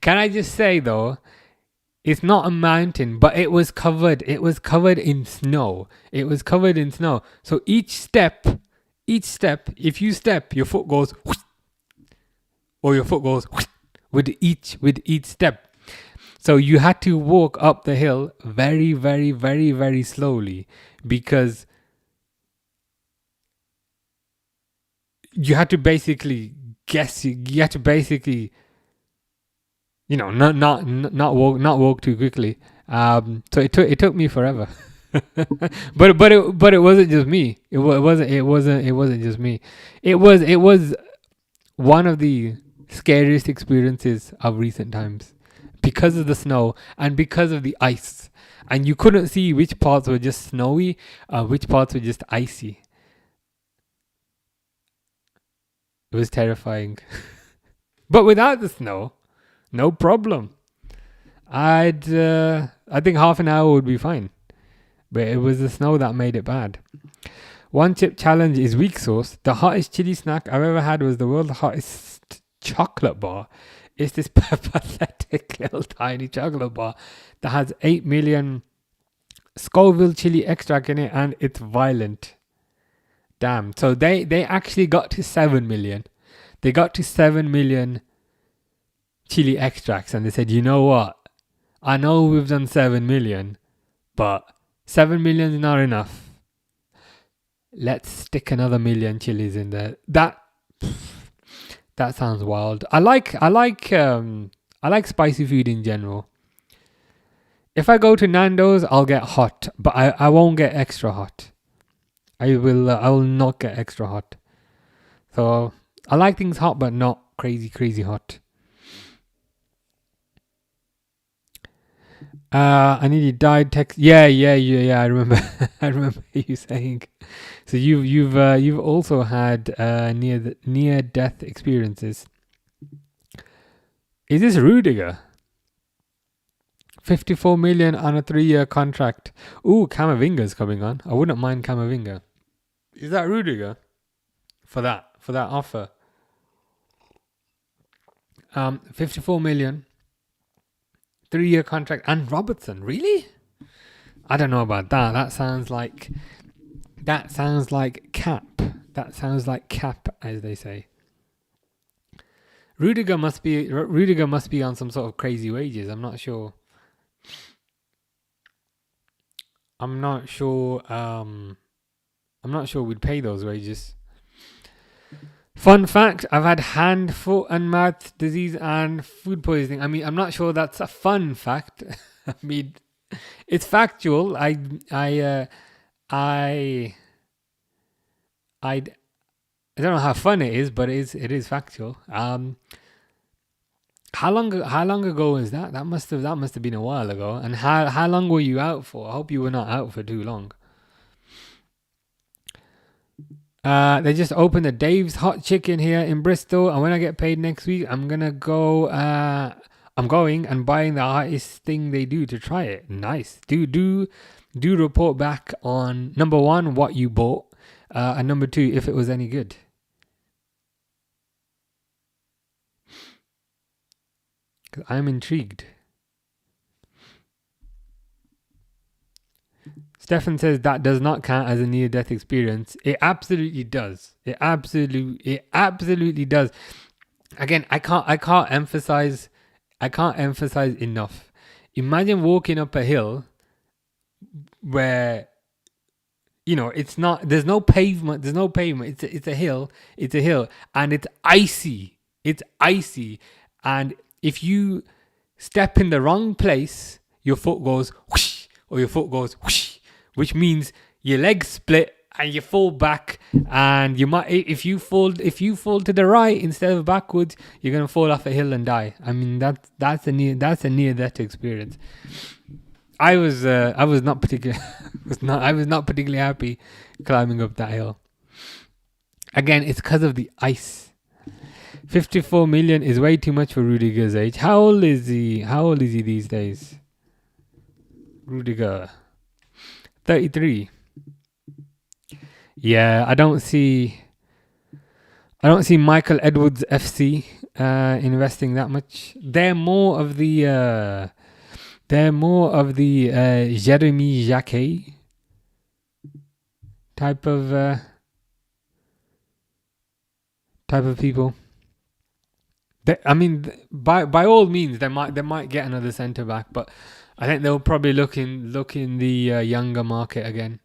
Can I just say though, it's not a mountain, but it was covered in snow. So each step Each step, if you step, your foot goes whoosh, or your foot goes whoosh, with each step. So you had to walk up the hill very, very, very, very slowly because you had to basically guess. You had to basically, not walk too quickly. So it took me forever. but it wasn't just me. It wasn't just me. It was one of the scariest experiences of recent times because of the snow and because of the ice, and you couldn't see which parts were just snowy, which parts were just icy. It was terrifying. But without the snow, no problem. I think half an hour would be fine. But it was the snow that made it bad. One chip challenge is weak sauce. The hottest chili snack I've ever had was the world's hottest chocolate bar. It's this pathetic little tiny chocolate bar that has 8 million Scoville chili extract in it, and it's violent. Damn. So they actually got to 7 million. They got to 7 million chili extracts, and they said, you know what? I know we've done 7 million, but 7 million is not enough. Let's stick another million chilies in there. That sounds wild. I like spicy food in general. If I go to Nando's, I'll get hot, but I won't get extra hot. I will not get extra hot. So I like things hot, but not crazy hot. I nearly died. Text. Yeah. I remember. I remember you saying. So you've also had near death experiences. Is this Rudiger? 54 million on a 3-year contract. Ooh, Camavinga's coming on. I wouldn't mind Camavinga. Is that Rudiger? For that offer. 54 million. 3-year contract. And Robertson, really? I don't know about that. That sounds like cap. That sounds like cap, as they say. Rudiger must be on some sort of crazy wages. I'm not sure. I'm not sure we'd pay those wages. Fun fact, I've had hand, foot and mouth disease and food poisoning. I mean, I'm not sure that's a fun fact. I mean, it's factual. I don't know how fun it is, but it is factual. How long ago is that? That must have been a while ago. And how long were you out for? I hope you were not out for too long. They just opened a Dave's Hot Chicken here in Bristol, and when I get paid next week, I'm gonna go. I'm going and buying the hottest thing they do to try it. Nice. Do report back on number 1 what you bought, and number 2 if it was any good. Cause I'm intrigued. Stefan says that does not count as a near-death experience. It absolutely does. It absolutely does. Again, I can't emphasize enough. Imagine walking up a hill where it's not. There's no pavement. It's a hill, and it's icy. And if you step in the wrong place, your foot goes whoosh, or your foot goes whoosh, which means your legs split and you fall back, and you might, if you fall to the right instead of backwards, you're gonna fall off a hill and die. I mean, that's a near death experience. I was not particularly happy climbing up that hill. Again, it's because of the ice. 54 million is way too much for Rudiger's age. How old is he these days? Rudiger. 33. Yeah, I don't see Michael Edwards FC investing that much. They're more of the Jeremy Jacquet type of type of people. I mean, by all means, they might get another centre back, but I think they'll probably look in the younger market again.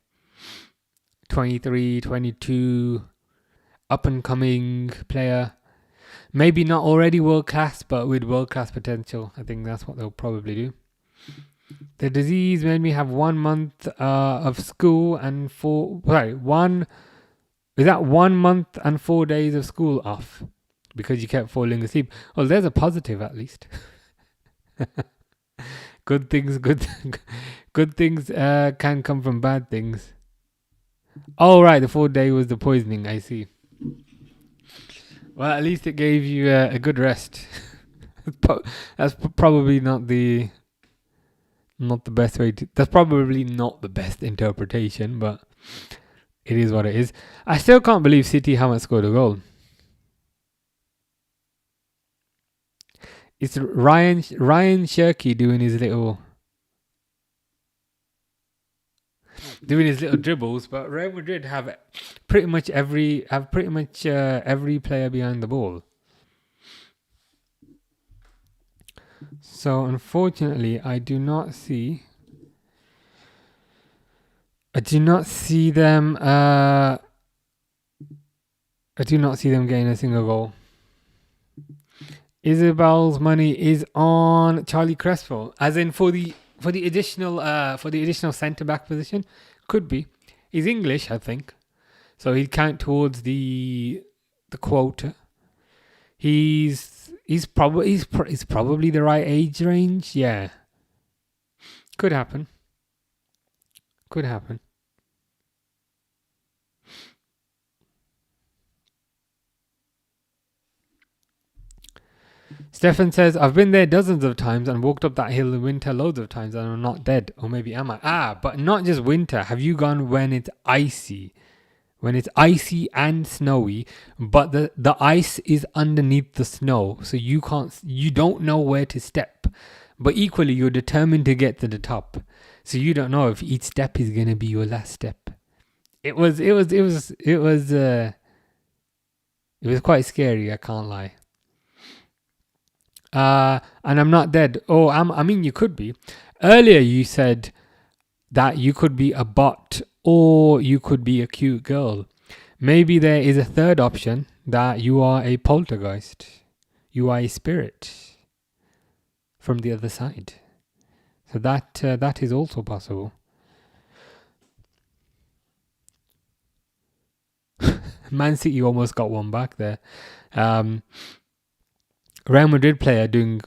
23, 22, up and coming player. Maybe not already world class, but with world class potential. I think that's what they'll probably do. The disease made me have 1 month of school and 1 month and 4 days of school off because you kept falling asleep. Well, there's a positive at least. Good things can come from bad things. Oh, right, the 4th day was the poisoning. I see. Well, at least it gave you a good rest. That's probably not the best way to. That's probably not the best interpretation, but it is what it is. I still can't believe City haven't scored a goal. It's Ryan Shirky doing his little dribbles, but Real Madrid have pretty much every player behind the ball. So unfortunately, I do not see them. I do not see them getting a single goal. Isabel's money is on Charlie Crespo, as in for the additional centre back position. Could be. He's English, I think, so he'd count towards the quota. He's probably the right age range. Yeah, could happen. Stefan says, I've been there dozens of times and walked up that hill in winter loads of times and I'm not dead. Or maybe am I? But not just winter. Have you gone when it's icy? When it's icy and snowy, but the ice is underneath the snow, so you don't know where to step. But equally, you're determined to get to the top, so you don't know if each step is gonna be your last step. It was quite scary. I can't lie. And I'm not dead. Oh, I mean, you could be. Earlier, you said that you could be a bot or you could be a cute girl. Maybe there is a third option, that you are a poltergeist. You are a spirit from the other side. So that is also possible. Man City almost got one back there. Real Madrid player doing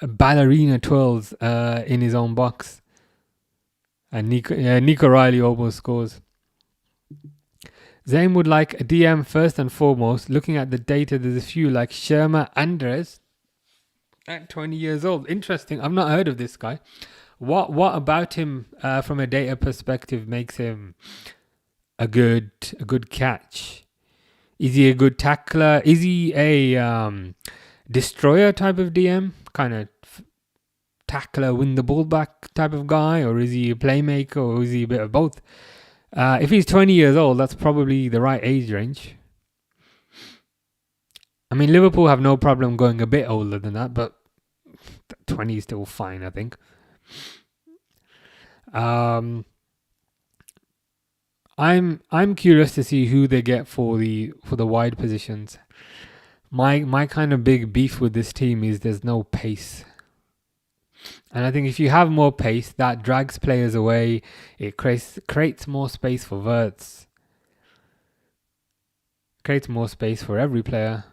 ballerina twirls in his own box. And Nico Riley almost scores. Zayn would like a DM first and foremost. Looking at the data, there's a few like Sherma Andres at 20 years old. Interesting. I've not heard of this guy. What about him from a data perspective makes him a good catch? Is he a good tackler? Is he a destroyer type of DM? Kind of tackler, win the ball back type of guy? Or is he a playmaker? Or is he a bit of both? If he's 20 years old, that's probably the right age range. I mean, Liverpool have no problem going a bit older than that, but 20 is still fine, I think. I'm curious to see who they get for the wide positions. My kind of big beef with this team is there's no pace. And I think if you have more pace, that drags players away. It creates more space for Wirtz. Creates more space for every player.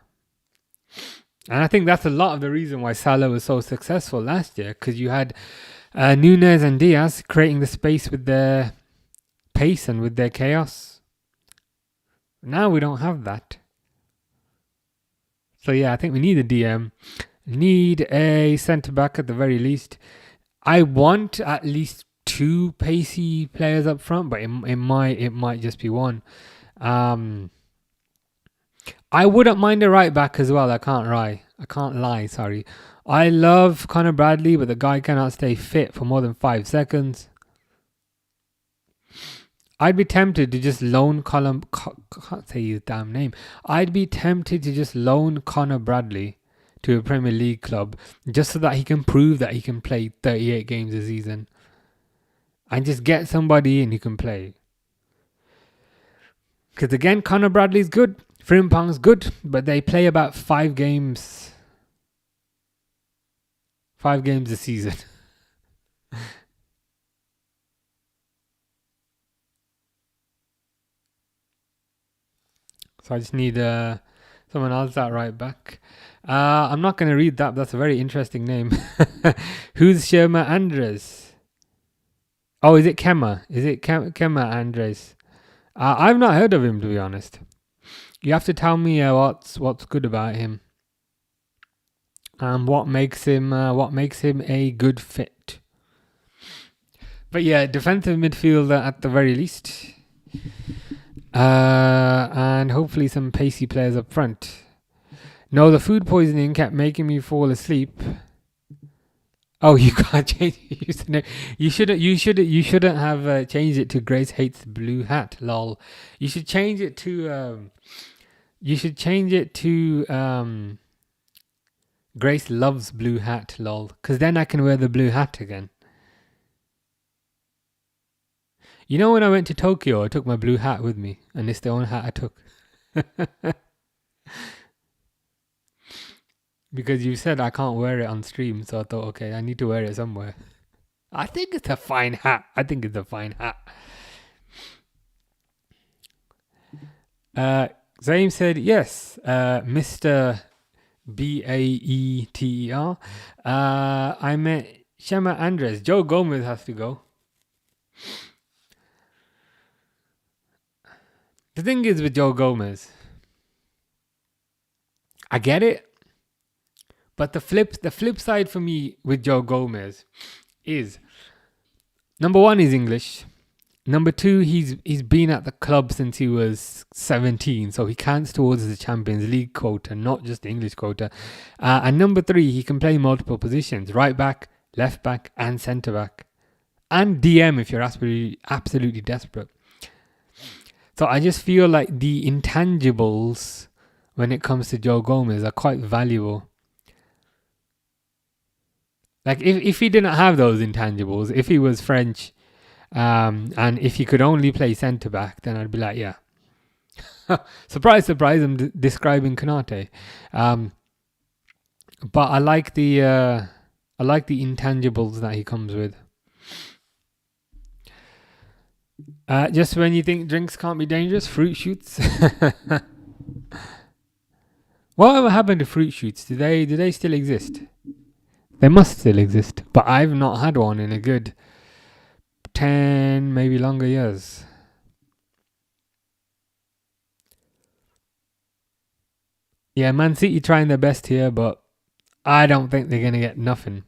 And I think that's a lot of the reason why Salah was so successful last year. Because you had Nunez and Diaz creating the space with their pace and with their chaos. Now we don't have that. So yeah, I think we need a DM. Need a centre-back at the very least. I want at least 2 pacey players up front, but it might just be one. I wouldn't mind a right back as well. I can't lie. Sorry. I love Conor Bradley, but the guy cannot stay fit for more than 5 seconds. I'd be tempted to just loan can't say his damn name. I'd be tempted to just loan Connor Bradley to a Premier League club just so that he can prove that he can play 38 games a season. And just get somebody in who can play. Because again, Connor Bradley's good. Frimpong's good. But they play about 5 games. 5 games a season. So I just need someone else at right back. I'm not going to read that. But that's a very interesting name. Who's Sherma Andres? Oh, is it Kema? Is it Kema Andres? I've not heard of him, to be honest. You have to tell me what's good about him. What makes him a good fit. But yeah, defensive midfielder at the very least. And hopefully some pacey players up front. No, the food poisoning kept making me fall asleep. Oh, you can't change it. You shouldn't have changed it to Grace hates blue hat. Lol. You should change it to. Grace loves blue hat. Lol. Because then I can wear the blue hat again. You know, when I went to Tokyo, I took my blue hat with me, and it's the only hat I took. Because you said I can't wear it on stream, so I thought, okay, I need to wear it somewhere. I think it's a fine hat. Zaim said, yes, Mr. Baeter. I met Shema Andres. Joe Gomez has to go. The thing is with Joe Gomez, I get it, but the flip side for me with Joe Gomez is, number one, he's English. Number two, he's been at the club since he was 17, so he counts towards the Champions League quota, not just the English quota. And number three, he can play multiple positions: right back, left back, and centre back, and DM if you're absolutely desperate. So I just feel like the intangibles when it comes to Joe Gomez are quite valuable. Like if he didn't have those intangibles, if he was French, and if he could only play centre back, then I'd be like, yeah. Surprise, surprise! I'm describing Konate. But I like the intangibles that he comes with. Just when you think drinks can't be dangerous, fruit shoots. Whatever happened to fruit shoots? Do they still exist? They must still exist, but I've not had one in a good 10, maybe longer years. Yeah, Man City trying their best here, but I don't think they're going to get nothing.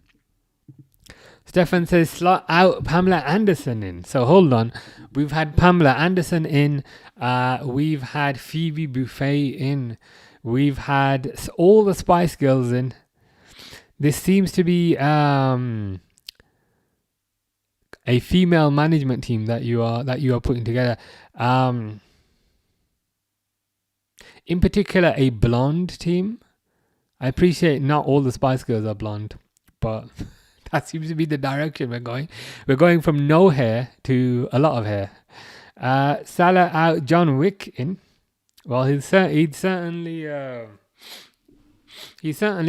Stefan says slot out Pamela Anderson in. So hold on. We've had Pamela Anderson in. We've had Phoebe Buffet in. We've had all the Spice Girls in. This seems to be a female management team that you are putting together. In particular, a blonde team. I appreciate not all the Spice Girls are blonde, but that seems to be the direction we're going. We're going from no hair to a lot of hair. Salah out, John Wick in. Well, he'd certainly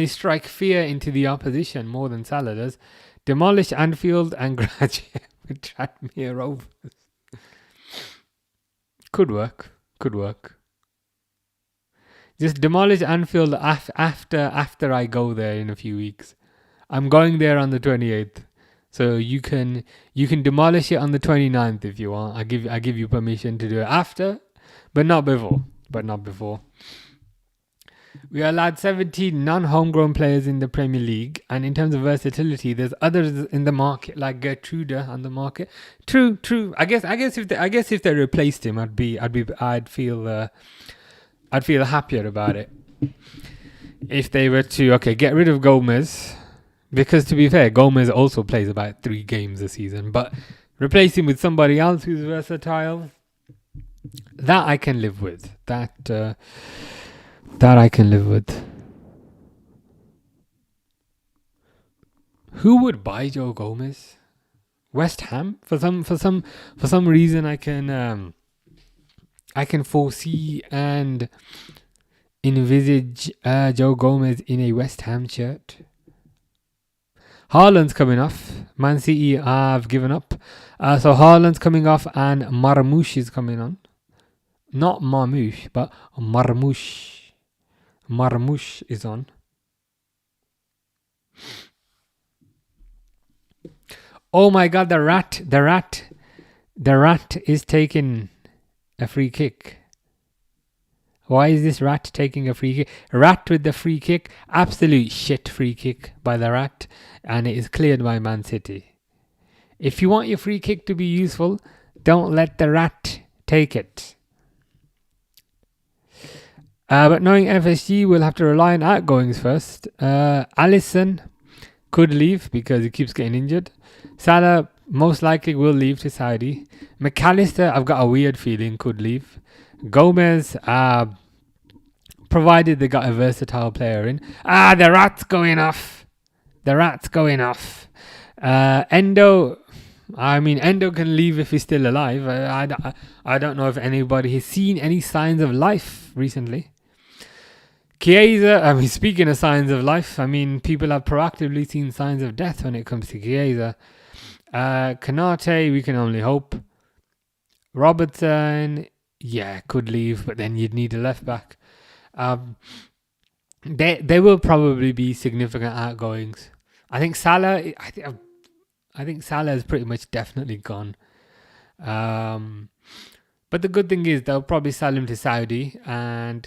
strike fear into the opposition more than Salah does. Demolish Anfield and graduate with Tranmere Rovers. Could work. Just demolish Anfield after I go there in a few weeks. I'm going there on the 28th. So you can demolish it on the 29th if you want. I give you permission to do it after, but not before. We are allowed 17 non-homegrown players in the Premier League, and in terms of versatility, there's others in the market like Gertrude on the market. True. I guess if they replaced him, I'd feel happier about it. If they were to get rid of Gomez, because to be fair, Gomez also plays about 3 games a season, but Replace him with somebody else who's versatile. That I can live with. That I can live with. Who would buy Joe Gomez? West Ham? For some reason I can foresee and envisage Joe Gomez in a West Ham shirt. Haaland's coming off. Man City have given up. So Haaland's coming off and Marmoush is coming on. Not Marmoush, but Marmoush. Marmoush is on. Oh my god, the rat is taking a free kick. Why is this rat taking a free kick? Rat with the free kick. Absolute shit free kick by the rat. And it is cleared by Man City. If you want your free kick to be useful, don't let the rat take it. But knowing FSG, we'll have to rely on outgoings first. Alisson could leave because he keeps getting injured. Salah most likely will leave to Saudi. McAllister, I've got a weird feeling, could leave. Gomez, provided they got a versatile player in. The rat's going off. Endo, Endo can leave if he's still alive. I don't know if anybody has seen any signs of life recently. Chiesa, speaking of signs of life, people have proactively seen signs of death when it comes to Chiesa. Kanate, we can only hope. Robertson, could leave, but then you'd need a left back. There will probably be significant outgoings. I think Salah is pretty much definitely gone. But the good thing is they'll probably sell him to Saudi, and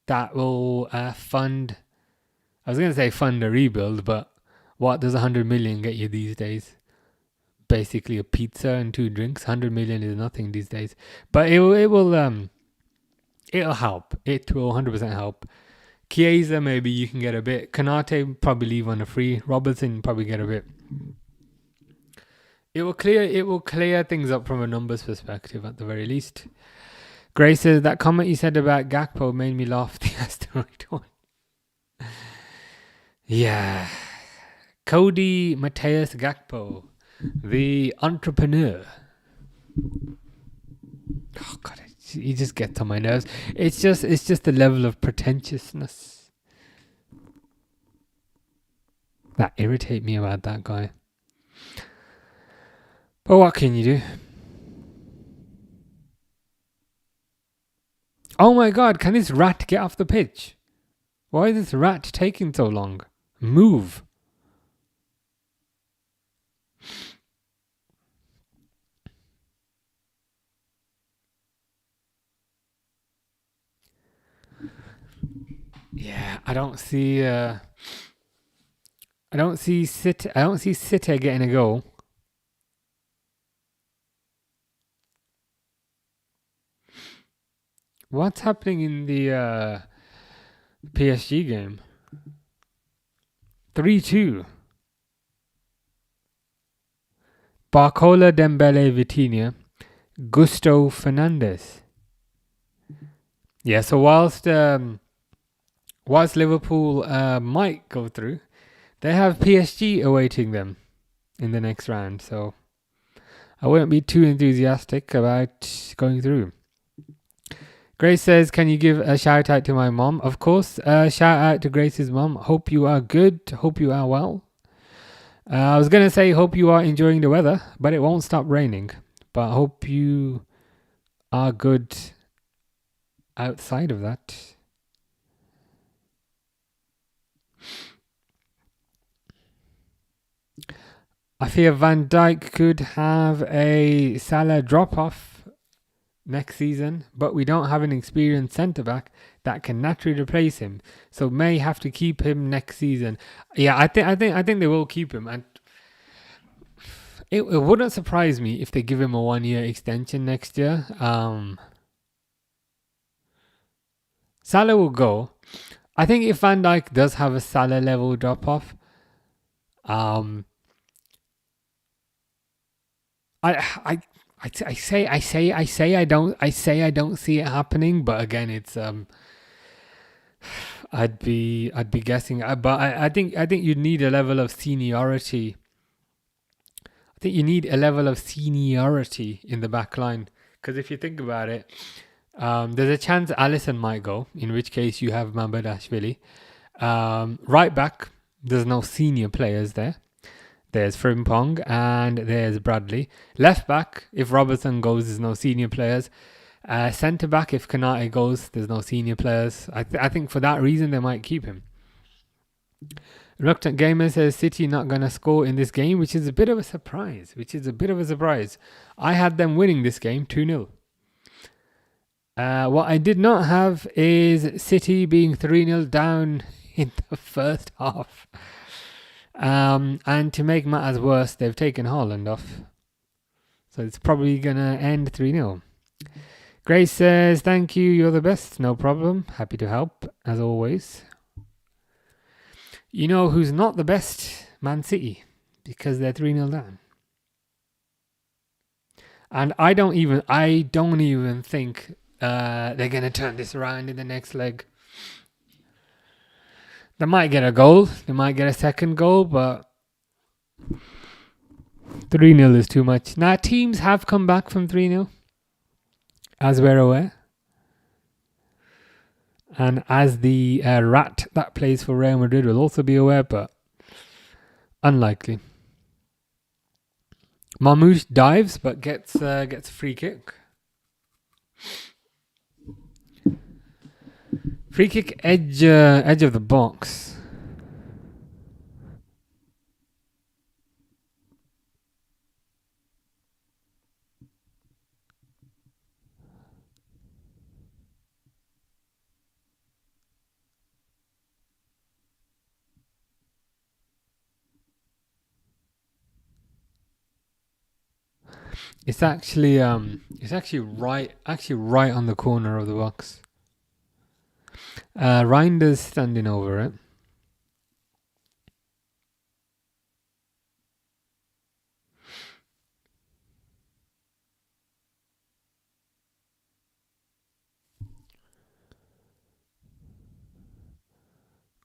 that will fund. I was going to say fund a rebuild, but what does 100 million get you these days? Basically a pizza and 2 drinks. 100 million is nothing these days, but it'll help. It will 100% help. Chiesa, maybe you can get a bit. Kanate probably leave on a free. Robertson probably get a bit. It will clear things up from a numbers perspective at the very least. Gray says that comment you said about Gakpo made me laugh. The asteroid one. Yeah. Cody Mateus Gakpo, the entrepreneur. Oh god, he just gets on my nerves. It's just the level of pretentiousness that irritate me about that guy. But what can you do? Oh my god, can this rat get off the pitch? Why is this rat taking so long? Move. Yeah, I don't see City getting a goal. What's happening in the PSG game? 3-2. Barcola, Dembele, Vitinha, Gusto Fernandes. Yeah, so whilst Liverpool might go through, they have PSG awaiting them in the next round. So I wouldn't be too enthusiastic about going through. Grace says, can you give a shout out to my mom? Of course. Shout out to Grace's mom. Hope you are good. Hope you are well. I was going to say, hope you are enjoying the weather, but it won't stop raining. But I hope you are good outside of that. I fear Van Dijk could have a Salah drop-off next season, but we don't have an experienced centre-back that can naturally replace him, so may have to keep him next season. Yeah, I think they will keep him, and it wouldn't surprise me if they give him a 1-year extension next year. Salah will go. I think if Van Dijk does have a Salah level drop-off, I I I don't see it happening, but again, it's I'd be guessing, but I think you need a level of seniority. I think you need a level of seniority in the back line, because if you think about it, there's a chance Alisson might go, in which case you have Mambadashvili. Right back, there's no senior players there. There's Frimpong and there's Bradley. Left back, if Robertson goes, there's no senior players. Centre back, if Kanate goes, there's no senior players. I think for that reason they might keep him. Reluctant Gamer says City not going to score in this game, which is a bit of a surprise. I had them winning this game 2-0. What I did not have is City being 3-0 down in the first half. And to make matters worse, they've taken Haaland off. So it's probably going to end 3-0. Grace says, thank you, you're the best. No problem. Happy to help, as always. You know who's not the best? Man City. Because they're 3-0 down. And I don't even think they're going to turn this around in the next leg. They might get a goal. They might get a second goal, but 3-0 is too much. Now, teams have come back from 3-0, as we're aware. And as the rat that plays for Real Madrid will also be aware, but unlikely. Mamouche dives, but gets a free kick. Free kick edge of the box. It's actually right on the corner of the box. Reinder's standing over it.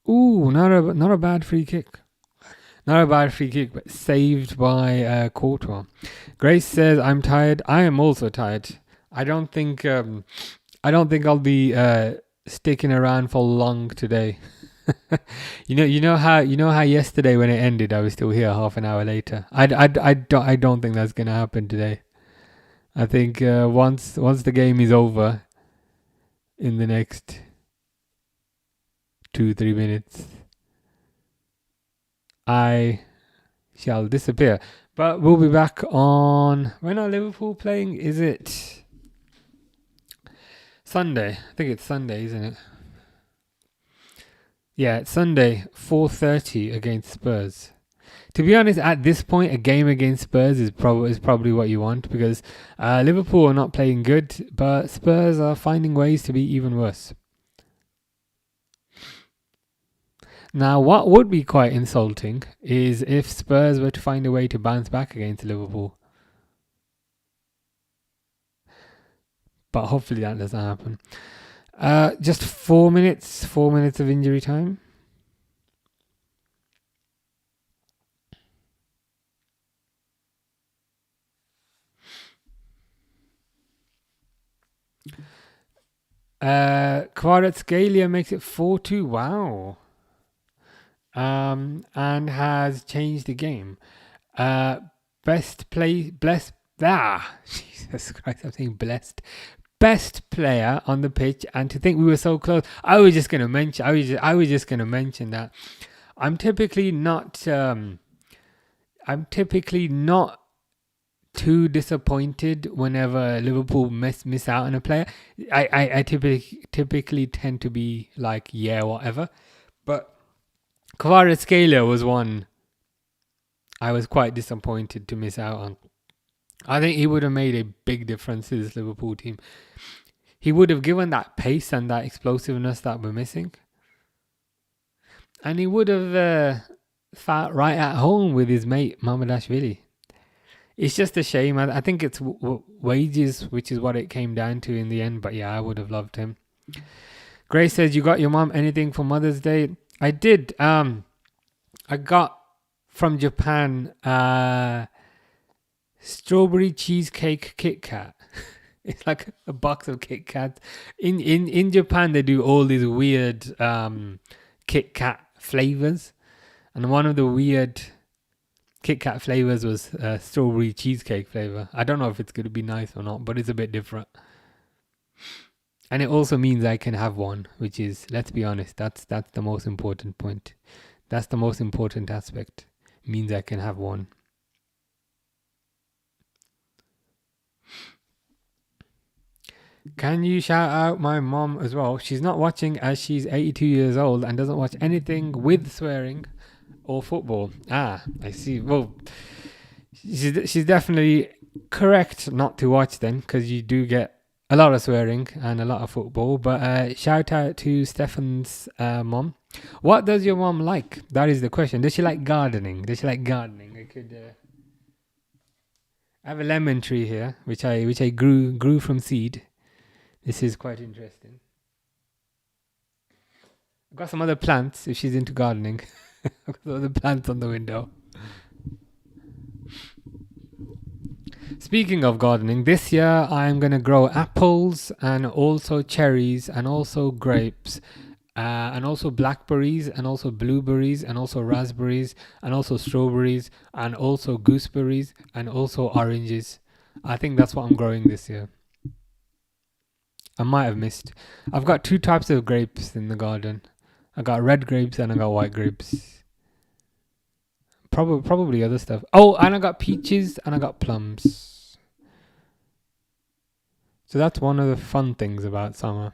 Ooh, not a bad free kick. Not a bad free kick, but saved by Courtois. Grace says, "I'm tired. I am also tired. I don't think I'll be sticking around for long today." you know how yesterday when it ended, I was still here half an hour later. I don't think that's gonna happen today. I think once the game is over, in the next 2-3 minutes, I shall disappear. But we'll be back on... When are Liverpool playing? Is it Sunday? I think it's Sunday, isn't it? Yeah, it's Sunday, 4:30 against Spurs. To be honest, at this point, a game against Spurs is probably what you want, because Liverpool are not playing good, but Spurs are finding ways to be even worse. Now, what would be quite insulting is if Spurs were to find a way to bounce back against Liverpool. But hopefully that doesn't happen. Just 4 minutes of injury time. Kvaratskhelia makes it 4-2. Wow. And has changed the game. Jesus Christ, I'm saying blessed. Best player on the pitch, and to think we were so close. I was just gonna mention that. I'm typically not too disappointed whenever Liverpool miss out on a player. I typically tend to be like, yeah, whatever. But Kvaratskhelia was one I was quite disappointed to miss out on. I think he would have made a big difference to this Liverpool team. He would have given that pace and that explosiveness that we're missing. And he would have felt right at home with his mate, Mamardashvili. It's just a shame. I think it's wages, which is what it came down to in the end. But yeah, I would have loved him. Grace says, you got your mom anything for Mother's Day? I did. I got from Japan strawberry cheesecake Kit Kat. It's like a box of Kit Kats. In Japan, they do all these weird Kit Kat flavors, and one of the weird Kit Kat flavors was strawberry cheesecake flavor. I don't know if it's going to be nice or not, but it's a bit different. And it also means I can have one, which is, let's be honest, that's the most important point. That's the most important aspect. It means I can have one. Can you shout out my mom as well? She's not watching as she's 82 years old and doesn't watch anything with swearing or football. I see. Well, she's definitely correct not to watch then, because you do get a lot of swearing and a lot of football. But shout out to Stefan's mom. What does your mom like? That is the question. Does she like gardening? I could I have a lemon tree here, which I grew from seed. This is quite interesting. I've got some other plants if she's into gardening. I've got some other plants on the window. Speaking of gardening, this year I'm going to grow apples and also cherries and also grapes and also blackberries and also blueberries and also raspberries and also strawberries and also gooseberries and also oranges. I think that's what I'm growing this year. I might have missed. I've got 2 types of grapes in the garden. I got red grapes and I got white grapes. Probably other stuff. Oh, and I got peaches and I got plums. So that's one of the fun things about summer.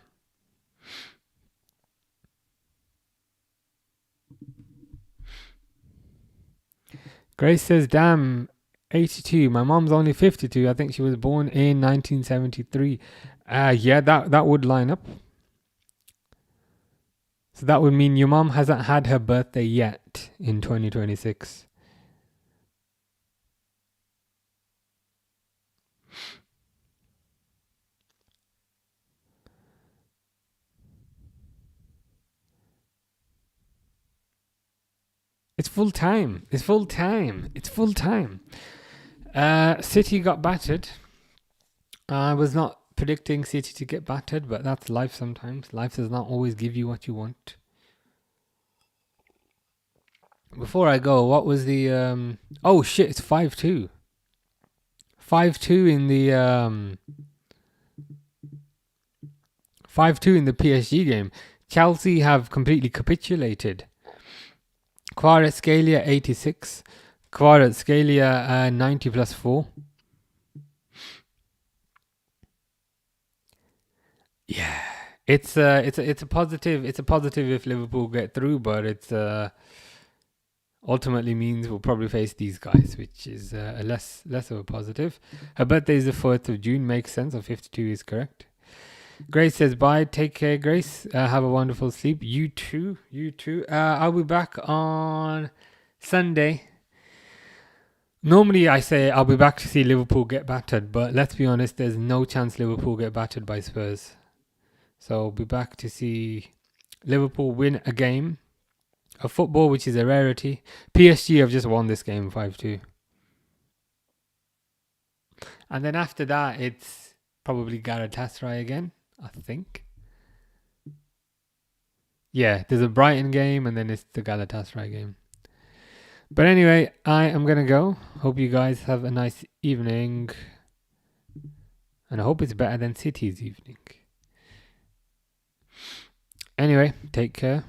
Grace says, damn, 82. My mom's only 52. I think she was born in 1973. Yeah, that would line up. So that would mean your mom hasn't had her birthday yet in 2026. It's full time. City got battered. I was not predicting City to get battered, but that's life sometimes. Life does not always give you what you want. Before I go, what was the oh shit, it's 5-2. 5-2 in the 5-2 in the PSG game. Chelsea have completely capitulated. Kvaratskhelia 86. Kvaratskhelia 90 plus 4. Yeah, it's a positive. It's a positive if Liverpool get through, but it's ultimately means we'll probably face these guys, which is a less of a positive. Her birthday is the 4th of June. Makes sense. So 52 is correct. Grace says bye. Take care, Grace. Have a wonderful sleep. You too. I'll be back on Sunday. Normally I say I'll be back to see Liverpool get battered, but let's be honest, there's no chance Liverpool get battered by Spurs. So I'll be back to see Liverpool win a game of football, which is a rarity. PSG have just won this game 5-2. And then after that, it's probably Galatasaray again, I think. Yeah, there's a Brighton game and then it's the Galatasaray game. But anyway, I am going to go. Hope you guys have a nice evening. And I hope it's better than City's evening. Anyway, take care.